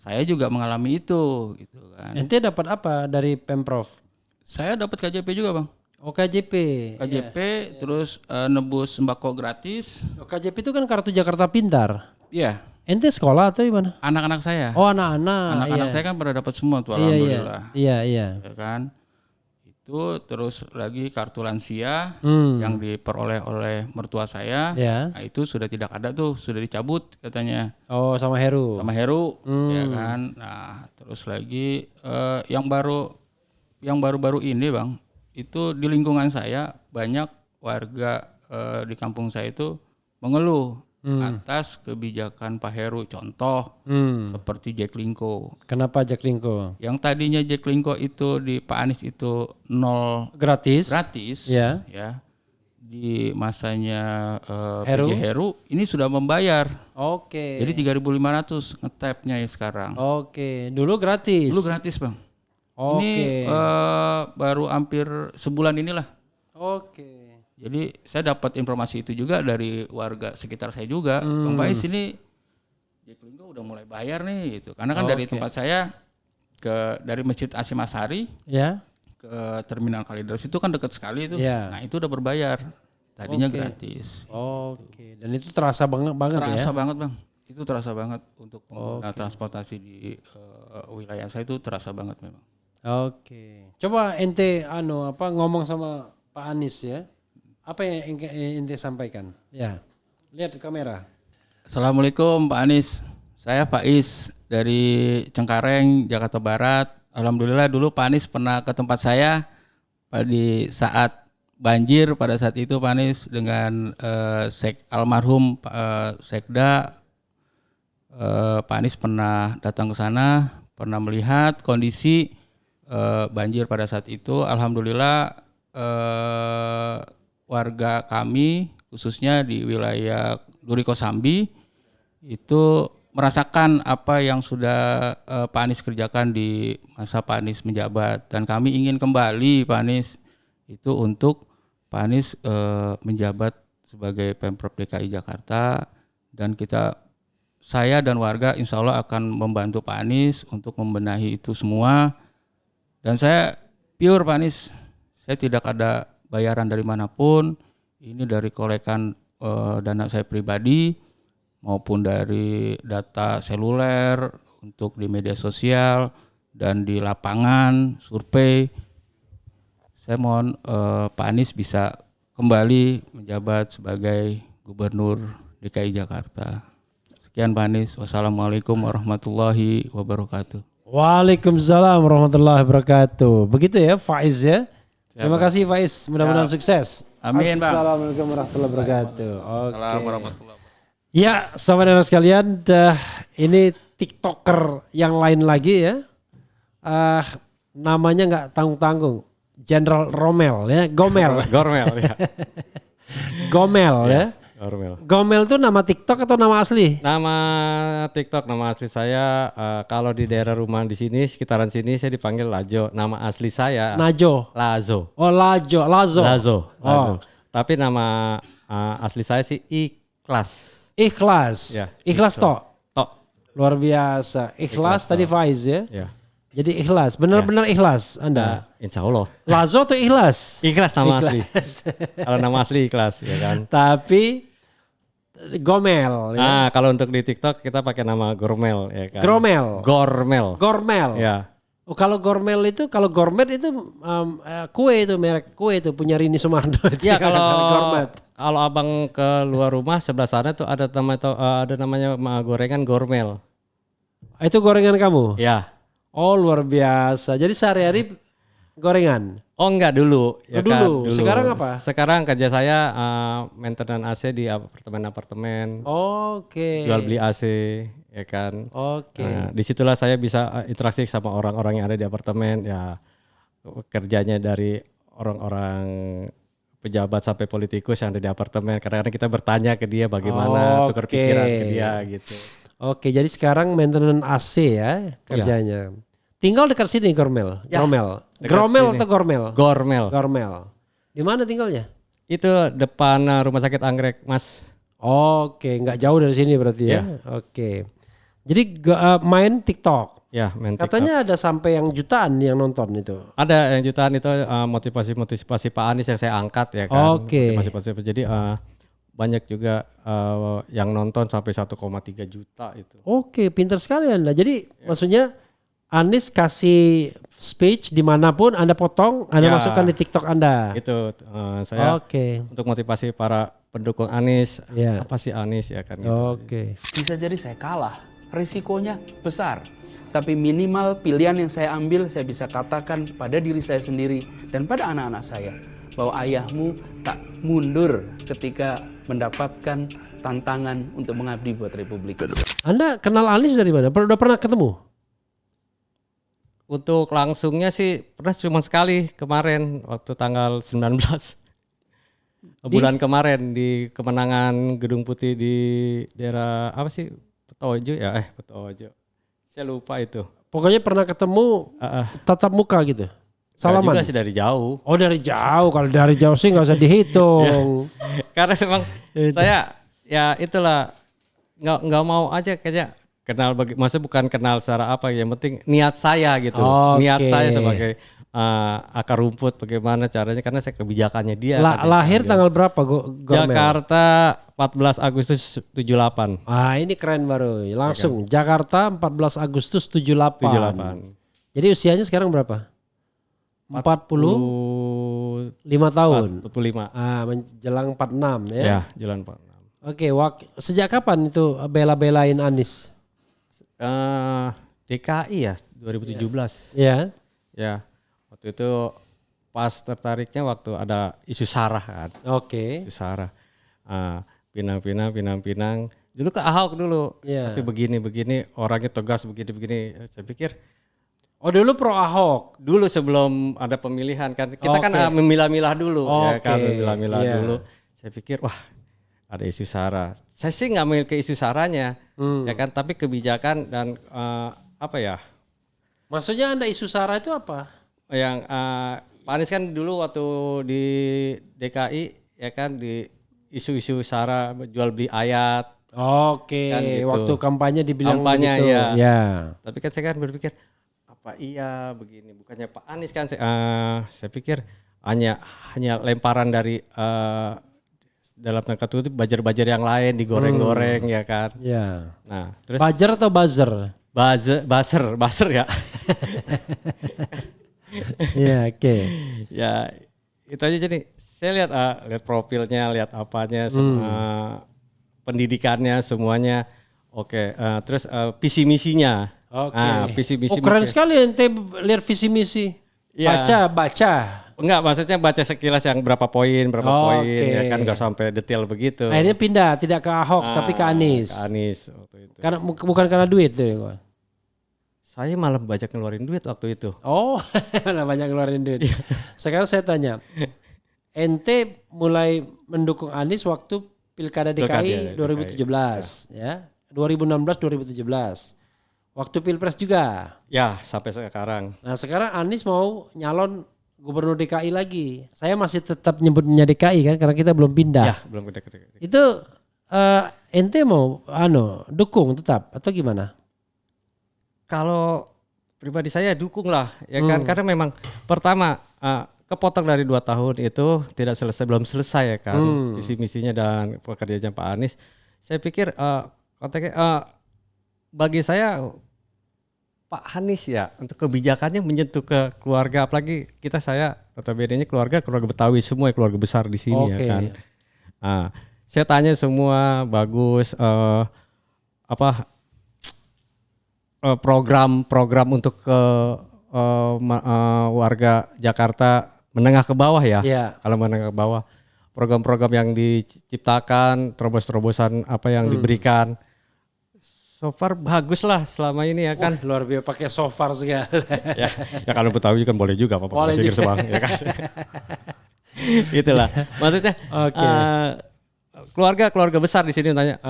Saya juga mengalami itu, gitu kan. Ente dapat apa dari Pemprov? Saya dapat KJP juga Bang. Oh KJP. Terus nebus sembako gratis. Oh, KJP itu kan kartu Jakarta Pintar. Iya. Ente sekolah atau gimana? Anak-anak saya. Oh anak-anak. Anak-anak saya kan pada dapat semua tuh, alhamdulillah. Iya. Ya kan. Itu terus lagi kartu lansia yang diperoleh oleh mertua saya. Nah, itu sudah tidak ada tuh, sudah dicabut katanya. Oh sama Heru. Sama Heru, ya kan. Nah terus lagi yang baru-baru ini Bang, itu di lingkungan saya banyak warga di kampung saya itu mengeluh atas kebijakan Pak Heru. Contoh seperti Jaklingko. Kenapa Jaklingko? Yang tadinya Jaklingko itu di Pak Anies itu 0 gratis, ya. Di masanya PJ Heru ini sudah membayar. Oke. Jadi 3.500 ngetapnya ya sekarang. Oke. Dulu gratis. Bang. Oke. Ini baru hampir sebulan inilah. Oke. Jadi saya dapat informasi itu juga dari warga sekitar saya juga. Bang Faiz ini Jaklingko udah mulai bayar nih gitu. Karena kan dari tempat saya dari Masjid Asyim Asy'ari ke Terminal Kalideres itu kan dekat sekali itu. Nah itu udah berbayar. Tadinya gratis. Oke. Dan itu terasa banget ya? Terasa banget Bang. Itu terasa banget untuk pengguna transportasi di wilayah saya itu terasa banget memang. Oke. Coba ente ngomong sama Pak Anies ya. Apa yang ente sampaikan? Ya. Lihat ke kamera. Assalamualaikum Pak Anies. Saya Faiz dari Cengkareng, Jakarta Barat. Alhamdulillah dulu Pak Anies pernah ke tempat saya di saat banjir, pada saat itu Pak Anies dengan almarhum Sekda Pak Anies pernah datang ke sana, pernah melihat kondisi banjir pada saat itu. Alhamdulillah warga kami khususnya di wilayah Duri Kosambi itu merasakan apa yang sudah Pak Anies kerjakan di masa Pak Anies menjabat, dan kami ingin kembali Pak Anies itu untuk Pak Anies menjabat sebagai Pemprov DKI Jakarta, dan saya dan warga insya Allah akan membantu Pak Anies untuk membenahi itu semua. Dan saya pure Pak Anies, saya tidak ada bayaran dari manapun, ini dari kolekan dana saya pribadi maupun dari data seluler untuk di media sosial dan di lapangan survei. Saya mohon Pak Anies bisa kembali menjabat sebagai Gubernur DKI Jakarta. Sekian Pak Anies. Wassalamualaikum warahmatullahi wabarakatuh. Waalaikumsalam warahmatullahi wabarakatuh. Begitu ya Faiz ya. Terima kasih Faiz, mudah-mudahan sukses. Amin Bang. Assalamualaikum warahmatullahi wabarakatuh. Assalamualaikum warahmatullahi wabarakatuh. Ya, sahabat sekalian, ini TikToker yang lain lagi ya. Namanya nggak tanggung-tanggung, Jenderal Romel ya, Gomel. Gormel ya. Gomel ya. Gormel. Gomel itu nama TikTok atau nama asli? Nama TikTok, nama asli saya kalau di daerah rumah di sini sekitaran sini saya dipanggil Lajo. Nama asli saya Najo. Lazo. Oh Lazo. Lazo. Oh. Tapi nama asli saya sih Ikhlas. Ikhlas. Ya, Ikhlas toh. Tok. Luar biasa. Ikhlas tadi Faiz ya. Ya. Jadi ikhlas, benar-benar ikhlas Anda. Insya Allah. Lazo tuh ikhlas. Ikhlas nama asli. Ikhlas. Kalau nama asli Ikhlas ya kan. Tapi Gomel. Ya. Kalau untuk di TikTok kita pakai nama Gormel ya kan. Gormel. Gormel. Ya. Oh, kalau Gormel itu, kalau gourmet itu kue itu, merek kue itu punya Rini Sumardo. Ya kalau gourmet. kalau abang ke luar rumah sebelah sana tuh ada namanya gorengan Gormel. Itu gorengan kamu? Ya. Oh luar biasa. Jadi sehari-hari gorengan? Oh enggak dulu. Ya dulu. Kan, dulu. Sekarang apa? Sekarang kerja saya maintenance AC di apartemen-apartemen. Oke. Jual beli AC ya kan. Oke. Nah, disitulah saya bisa interaksi sama orang-orang yang ada di apartemen. Ya kerjanya dari orang-orang pejabat sampai politikus yang ada di apartemen. Kadang-kadang kita bertanya ke dia bagaimana, tukar pikiran ke dia gitu. Oke, jadi sekarang maintenance AC ya kerjanya. Tinggal dekat sini Gormel. Ya, Gromel. dekat Gromel sini. atau Gormel? Gormel. Gormel. Di mana tinggalnya? Itu depan Rumah Sakit Anggrek, Mas. Oke, nggak jauh dari sini berarti ya. Oke. Jadi main TikTok. Ya, main TikTok. Katanya ada sampai yang jutaan yang nonton itu. Ada yang jutaan itu motivasi Pak Anies yang saya angkat ya kan. Oke. Motivasi jadi banyak juga yang nonton sampai 1,3 juta itu. Oke, pintar sekali Anda. Jadi maksudnya Anies kasih speech dimanapun Anda potong, Anda masukkan di TikTok Anda. Itu saya Oke. untuk motivasi para pendukung Anies. Ya. Apa sih Anies ya kan gitu. Oke. Bisa jadi saya kalah, risikonya besar. Tapi minimal pilihan yang saya ambil, saya bisa katakan pada diri saya sendiri dan pada anak-anak saya, bahwa ayahmu tak mundur ketika mendapatkan tantangan untuk mengabdi buat Republik. Anda kenal Anies dari mana? Udah pernah ketemu? Untuk langsungnya sih pernah cuma sekali kemarin waktu tanggal 19 bulan kemarin di kemenangan Gedung Putih di daerah apa sih Petojo ya Petojo. Saya lupa itu. Pokoknya pernah ketemu tatap muka gitu. Salaman. Juga sih dari jauh. Oh dari jauh. Kalau dari jauh sih nggak usah dihitung. Karena memang saya ya itulah nggak mau aja kayaknya kenal maksudnya bukan kenal secara apa, yang penting niat saya gitu. Niat saya sebagai akar rumput bagaimana caranya, karena saya kebijakannya dia. Lahir tanggal berapa Gormel? Jakarta 14 Agustus 78. Ah ini keren baru. Langsung Jakarta 14 Agustus 78. 78. Jadi usianya sekarang berapa? 45 tahun. 45. Ah menjelang 46 ya. Ya, jalan 46. Oke, sejak kapan itu bela-belain Anies? DKI ya 2017. Ya. Ya. Waktu itu pas tertariknya waktu ada isu Sarah kan. Oke. Isu Sarah. Pinang. Dulu ke Ahok dulu. Yeah. Tapi begini orangnya tegas begini. Saya pikir dulu pro Ahok. dulu sebelum ada pemilihan kan kita kan memilah-milah dulu ya kan, memilah-milah dulu. Saya pikir wah ada isu Sarah. Saya sih nggak memilih ke isu Sarahnya ya kan, tapi kebijakan dan apa ya? Maksudnya Anda isu Sarah itu apa? Yang Pak Anies kan dulu waktu di DKI ya kan di isu-isu Sarah jual beli ayat. Oke, kan gitu. Waktu kampanye dibilang kampanye, begitu. ya. Tapi kan saya kan berpikir apa iya begini, bukannya Pak Anies kan saya pikir hanya lemparan dari dalam tanda kutip bajar-bajar yang lain digoreng-goreng ya kan. Ya. Nah, terus Bajar atau buzzer? Buzzer ya. Iya, oke. Ya, itu aja. Jadi saya lihat profilnya, lihat apanya, pendidikannya semuanya. Oke, terus visi misinya. Oke. Visi misi. Keren sekali ente lihat visi misi. Ya. Baca. Enggak, maksudnya baca sekilas yang berapa poin ya kan, enggak sampai detail begitu. Akhirnya pindah tidak ke Ahok tapi ke Anies. Ke Anies waktu itu. Karena bukan karena duit tuh. Saya malah banyak ngeluarin duit waktu itu. Oh, malah banyak ngeluarin duit. Sekarang saya tanya, ente mulai mendukung Anies waktu Pilkada DKI 2017 ya. 2016 2017. Waktu Pilpres juga. Ya, sampai sekarang. Nah, sekarang Anies mau nyalon gubernur DKI lagi. Saya masih tetap nyebutnya DKI kan karena kita belum pindah. Ya, belum ke Itu ente mau dukung tetap atau gimana? Kalau pribadi saya dukung lah ya kan, karena memang pertama kepotong dari 2 tahun itu belum selesai ya kan, visi misinya dan pekerjaannya Pak Anies. Saya pikir konteksnya bagi saya Pak Anies ya untuk kebijakannya menyentuh ke keluarga, apalagi saya notabene keluarga Betawi semua, keluarga besar di sini ya kan. Saya tanya semua bagus program untuk warga Jakarta menengah ke bawah ya. Kalau menengah ke bawah, program-program yang diciptakan, terobosan apa yang diberikan. So far bagus lah selama ini ya kan. Luar biasa pakai so far segala. ya kalau Betawi kan boleh juga Pak Sigir Sebang ya kan. Itulah. Maksudnya keluarga besar di sini tanya.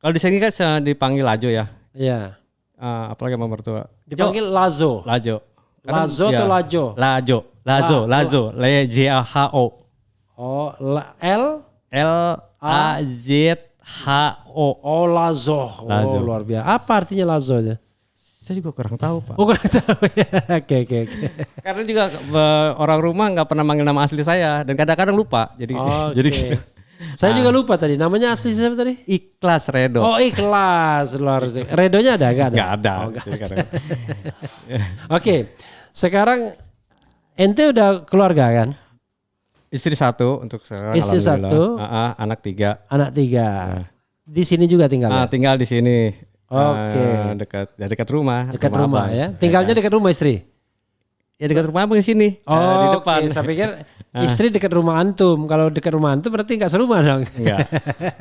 Kalau di sini kan dipanggil Lajo ya. Iya. Apalagi sama mertua. Dipanggil Lazo. Lajo. Lazo atau Lajo? Lajo. L-J-A-H-O. Oh, L-A-Z-H-O. Oh, Lazo. Oh, luar biasa. Apa artinya Lazo aja? Saya juga kurang tahu Pak. Oh, kurang tahu ya. Oke. Karena juga orang rumah nggak pernah manggil nama asli saya dan kadang-kadang lupa. Jadi gitu. Saya juga lupa tadi. Namanya asli siapa tadi? Ikhlas Redo. Oh, Ikhlas. Luar biasa. Redonya ada? Gak ada? Nggak ada. Oke. Sekarang ente udah keluarga kan? Istri 1 untuk sekarang. Istri 1. Anak 3. Anak 3. Di sini juga tinggal ya? Tinggal di sini. Oke. Dekat rumah. Dekat rumah ya? Tinggalnya dekat rumah istri? Ya dekat rumah abang di sini. Di depan. Saya pikir istri dekat rumah antum. Kalau dekat rumah antum berarti nggak serumah dong? Enggak.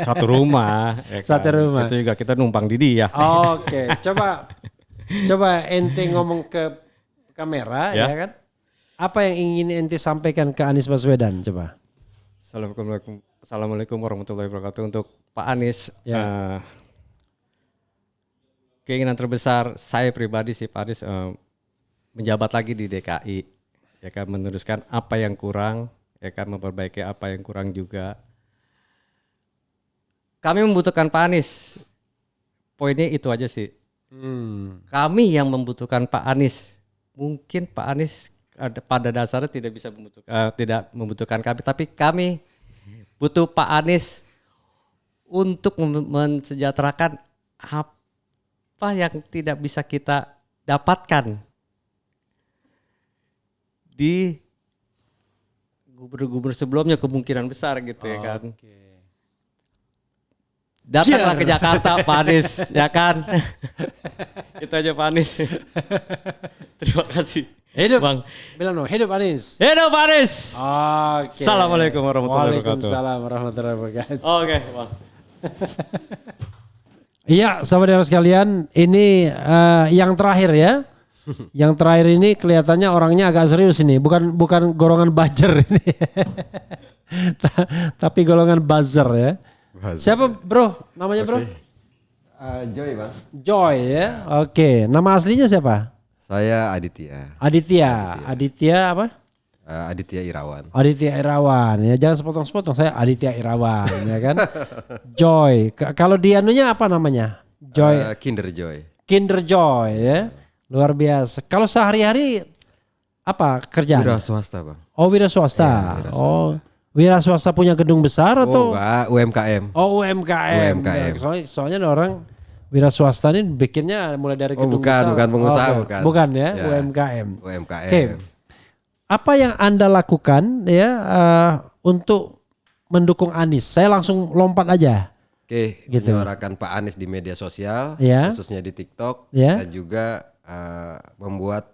Satu rumah. Ya kan? Satu rumah. Itu juga kita numpang di dia. Oke. Coba ente ngomong ke kamera ya kan? Apa yang ingin ente sampaikan ke Anies Baswedan coba? Assalamualaikum warahmatullahi wabarakatuh. Untuk Pak Anies, keinginan terbesar saya pribadi sih Pak Anies menjabat lagi di DKI, ya kan, meneruskan apa yang kurang, ya kan, memperbaiki apa yang kurang juga. Kami membutuhkan Pak Anies. Poinnya itu aja sih. Kami yang membutuhkan Pak Anies. Mungkin Pak Anies pada dasarnya tidak membutuhkan kami, tapi kami butuh Pak Anies untuk mensejahterakan apa yang tidak bisa kita dapatkan di gubernur-gubernur sebelumnya, kemungkinan besar gitu ya kan. Datanglah ke Jakarta Pak Anies ya kan. Itu aja Pak Anies. Terima kasih. Hidup Bang. Bilang dong, hidup Anies. Hidup Anies. Oke. Assalamualaikum warahmatullahi wabarakatuh. Waalaikumsalam warahmatullahi wabarakatuh. Oke, Bang. Iya, saudara sekalian, ini yang terakhir ya. Yang terakhir ini kelihatannya orangnya agak serius ini, bukan golongan buzzer ini. Tapi golongan buzzer ya. Siapa Bro? Namanya Bro? Joy Bang. Joy ya. Oke, nama aslinya siapa? Saya Aditya. Aditya apa? Aditya Irawan. Aditya Irawan ya, jangan sepotong-sepotong, saya Aditya Irawan ya kan. Joy. Kalau di anunya apa namanya? Joy. Kinder Joy. Kinder Joy ya. Luar biasa. Kalau sehari-hari apa kerjaan? Wira swasta Bang. Oh, wira swasta. Ya, wira swasta. Oh, wira swasta punya gedung besar atau? Oh enggak, UMKM. Oh, UMKM. Soalnya ada orang wira swasta ini bikinnya mulai dari gedung besar. Bukan pengusaha, bukan. Bukan ya, UMKM. UMKM. Oke. Apa yang Anda lakukan ya untuk mendukung Anies? Saya langsung lompat aja. Oke, gitu. menyuarakan Pak Anies di media sosial, Ya. khususnya di TikTok, Ya. dan juga membuat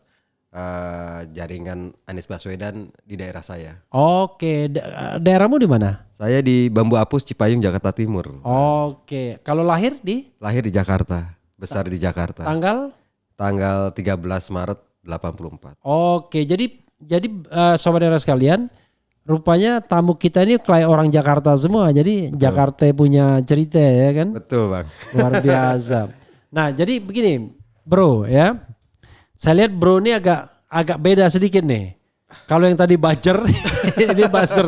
jaringan Anies Baswedan di daerah saya. Oke, daerahmu di mana? Saya di Bambu Apus, Cipayung, Jakarta Timur. Oke, kalau lahir di? Lahir di Jakarta, besar di Jakarta. Tanggal 13 Maret 84. Oke, jadi saudara sekalian, rupanya tamu kita ini kayak orang Jakarta semua. Jadi Jakarta punya cerita ya kan? Betul Bang. Luar biasa. Nah, jadi begini, Bro ya. Saya lihat Bro ini agak beda sedikit nih. Kalau yang tadi buzzer, ini buzzer.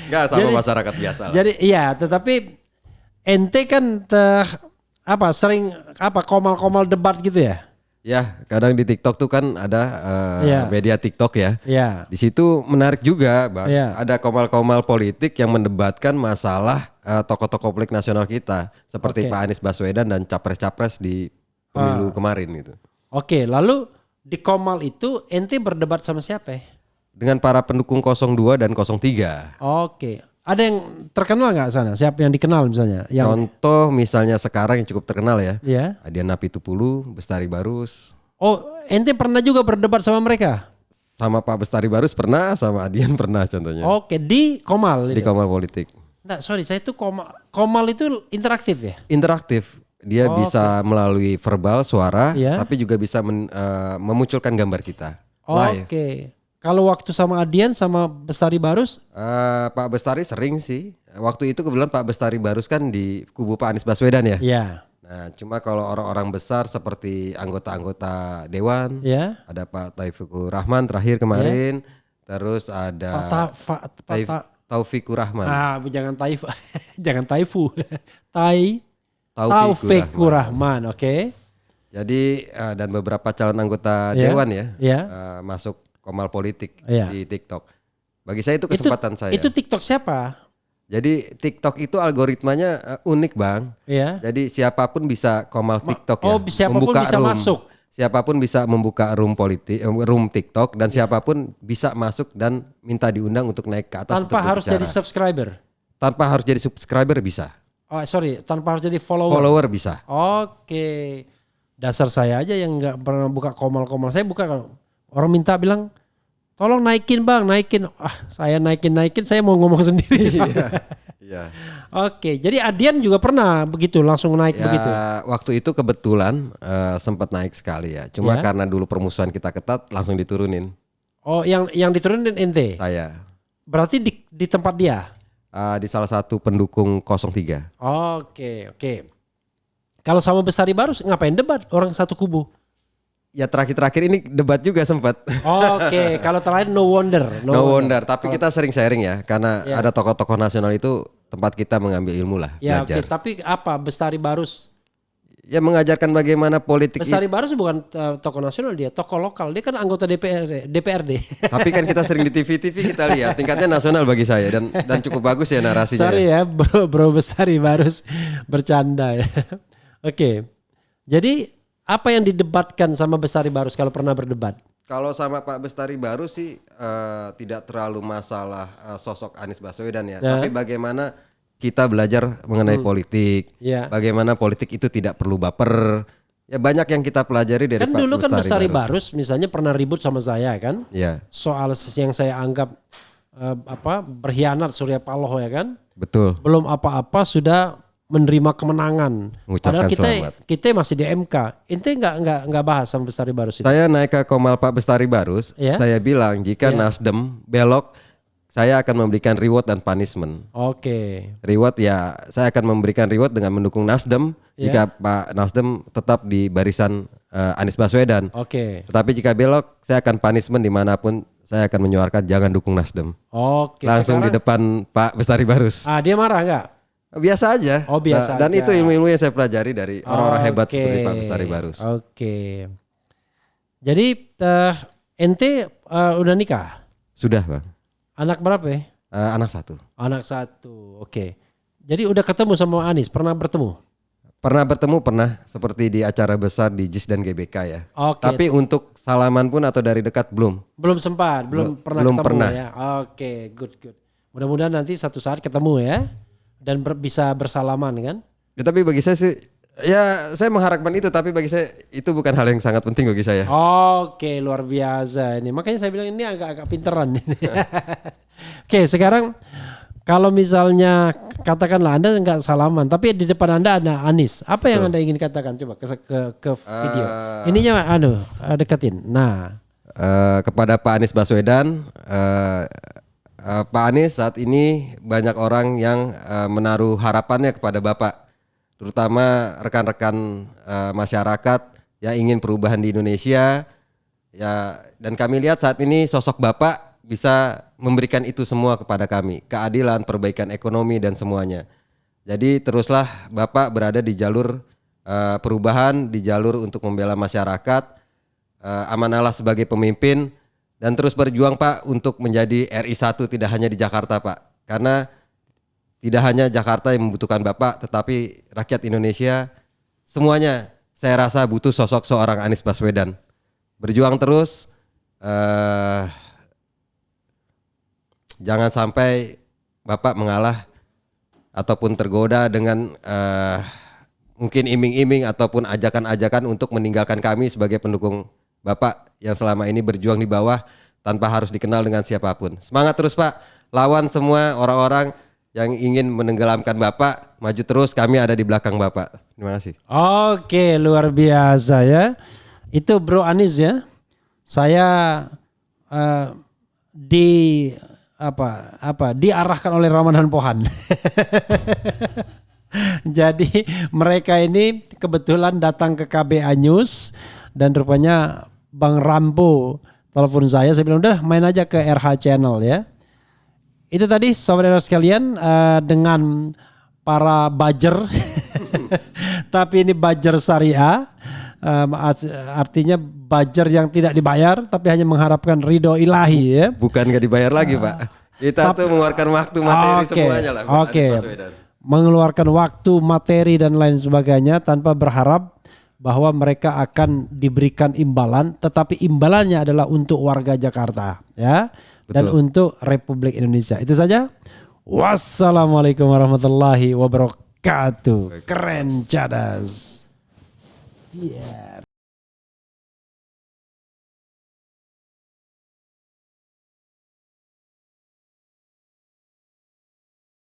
Enggak sama masyarakat biasa lah. Jadi iya, tetapi ente kan sering komal-komal debat gitu ya? Ya, kadang di TikTok tuh kan ada Iya. media TikTok ya. Iya. Di situ menarik juga, Bang. Iya. Ada komal-komal politik yang mendebatkan masalah tokoh-tokoh politik nasional kita, seperti Oke. Pak Anies Baswedan dan capres-capres di pemilu kemarin itu. Oke, lalu di komal itu ente berdebat sama siapa? Dengan para pendukung 02 dan 03. Oke. Ada yang terkenal nggak sana? Siapa yang dikenal misalnya? Yang Contoh misalnya sekarang yang cukup terkenal ya. ya. Adian Napitupulu, Bestari Barus. Oh, ente pernah juga berdebat sama mereka? Sama Pak Bestari Barus pernah, sama Adian pernah contohnya. Oke, di komal. Di komal politik. Nggak, sorry, saya itu komal itu interaktif ya? Interaktif. Dia bisa melalui verbal, suara, Iya. tapi juga bisa memunculkan gambar kita. Live. Oke. Kalau waktu sama Adian sama Bestari Barus, Pak Bestari sering sih. Waktu itu kebetulan Pak Bestari Barus kan di kubu Pak Anies Baswedan ya. ya, Nah, cuma kalau orang-orang besar seperti anggota-anggota dewan, ya. ada Pak Taufikur Rahman terakhir kemarin, terus ada Taufikur Rahman. Jangan Taif, jangan Taifu, Taufikur Taufikur Rahman, oke. Jadi dan beberapa calon anggota Ya, dewan ya, ya. masuk komal politik Ya. di TikTok. Bagi saya itu kesempatan saya. Itu TikTok siapa? Jadi TikTok itu algoritmanya unik, Bang. Ya. Jadi siapapun bisa komal TikTok ya. Oh, siapapun bisa masuk. Siapapun bisa membuka room politik, room TikTok, dan siapapun bisa masuk dan minta diundang untuk naik ke atas. Tanpa untuk harus berbicara. jadi subscriber. Tanpa harus jadi subscriber bisa. Oh, sorry, tanpa harus jadi follower. Follower bisa. Oke. Dasar saya aja yang nggak pernah buka komal-komal. Saya buka kalau orang minta bilang, tolong naikin bang, naikin. Saya naikin, saya mau ngomong sendiri. Iya. Oke, jadi Adian juga pernah begitu, langsung naik Ya, begitu. waktu itu kebetulan sempat naik sekali ya. Cuma Ya. karena dulu permusuhan kita ketat, langsung diturunin Oh, yang diturunin ente. saya. Berarti di tempat dia. Di salah satu pendukung 03. Oke. Kalau sama Bestari Barus ngapain debat? Orang satu kubu. Ya terakhir-terakhir ini debat juga sempat. Oke, kalau terakhir no wonder. No wonder. Tapi kita sering sharing ya, karena Ya. ada tokoh-tokoh nasional itu tempat kita mengambil ilmu lah, Ya oke, belajar. tapi apa Bestari Barus? Ya mengajarkan bagaimana politik. Bestari Barus bukan tokoh nasional, dia tokoh lokal. Dia kan anggota DPRD. Tapi kan kita sering di TV kita lihat tingkatnya nasional bagi saya dan cukup bagus ya narasinya. Sorry ya, bro Bestari Barus bercanda ya. Oke. Jadi apa yang didebatkan sama Bestari Barus kalau pernah berdebat? Kalau sama Pak Bestari Barus sih tidak terlalu masalah sosok Anies Baswedan ya, tapi bagaimana kita belajar mengenai politik, Ya. bagaimana politik itu tidak perlu baper. Ya banyak yang kita pelajari dari Kan Pak dulu kan Bestari Barus. Barus misalnya pernah ribut sama saya kan? Ya, Soal yang saya anggap berkhianat Surya Paloh ya kan? betul. Belum apa-apa sudah menerima kemenangan. Mengucapkan Padahal selamat. kita masih di MK. Ente nggak bahas sama Bestari Barus itu. Saya naik ke Komal Pak Bestari Barus, Ya. saya bilang jika Nasdem belok, saya akan memberikan reward dan punishment. Oke. Reward ya, saya akan memberikan reward dengan mendukung Nasdem Ya. jika Pak Nasdem tetap di barisan Anies Baswedan. Oke. Tetapi jika belok, saya akan punishment dimanapun saya akan menyuarakan jangan dukung Nasdem. Oke. Langsung di depan Pak Bestari Barus. Dia marah nggak? Biasa aja. Oh, biasa Dan aja. itu ilmu-ilmu yang saya pelajari dari orang-orang hebat Oke. seperti Pak Bestari Barus. Oke. Jadi ente udah nikah? Sudah, Bang. Anak berapa ya? Anak satu. Anak satu. Oke. Jadi udah ketemu sama Anies? Pernah bertemu? Pernah seperti di acara besar di JIS dan GBK ya. Oke. Tapi untuk salaman pun atau dari dekat belum. Belum sempat, belum pernah belum ketemu pernah. ya. Oke, good. Mudah-mudahan nanti satu saat ketemu ya dan bisa bersalaman kan? Ya, tapi bagi saya sih, ya saya mengharapkan itu. Tapi bagi saya itu bukan hal yang sangat penting bagi saya. Oke, luar biasa ini. Makanya saya bilang ini agak-agak pinteran. Oke, sekarang kalau misalnya katakanlah Anda nggak salaman, tapi di depan Anda ada Anies. Apa yang Anda ingin katakan? Coba ke video. Ininya deketin. Nah, Kepada Pak Anies Baswedan, Pak Anies saat ini banyak orang yang menaruh harapannya kepada Bapak, terutama rekan-rekan masyarakat yang ingin perubahan di Indonesia, Ya, dan kami lihat saat ini sosok Bapak bisa memberikan itu semua kepada kami, keadilan, perbaikan ekonomi dan semuanya. Jadi teruslah Bapak berada di jalur perubahan, di jalur untuk membela masyarakat, amanahlah sebagai pemimpin dan terus berjuang Pak untuk menjadi RI 1 tidak hanya di Jakarta Pak. Karena tidak hanya Jakarta yang membutuhkan Bapak, tetapi rakyat Indonesia semuanya saya rasa butuh sosok seorang Anies Baswedan. Berjuang terus, jangan sampai Bapak mengalah ataupun tergoda dengan mungkin iming-iming ataupun ajakan-ajakan untuk meninggalkan kami sebagai pendukung Bapak yang selama ini berjuang di bawah tanpa harus dikenal dengan siapapun. Semangat terus Pak, lawan semua orang-orang yang ingin menenggelamkan Bapak, maju terus, kami ada di belakang Bapak. Terima kasih. Oke, luar biasa ya. Itu Bro Anies ya. Saya diarahkan oleh Ramadan Pohan. Jadi mereka ini kebetulan datang ke KBA News dan rupanya Bang Rambo telepon saya bilang udah main aja ke RH Channel ya. Itu tadi saudara sekalian dengan para bajer, tapi ini bajer syariah, artinya bajer yang tidak dibayar tapi hanya mengharapkan ridho ilahi ya. Bukan gak dibayar lagi Pak, kita tuh mengeluarkan waktu materi semuanya lah. Oke, mengeluarkan waktu materi dan lain sebagainya tanpa berharap bahwa mereka akan diberikan imbalan, tetapi imbalannya adalah untuk warga Jakarta ya. Dan untuk Republik Indonesia. Itu saja. Wassalamualaikum warahmatullahi wabarakatuh. Keren cadas. Yeah.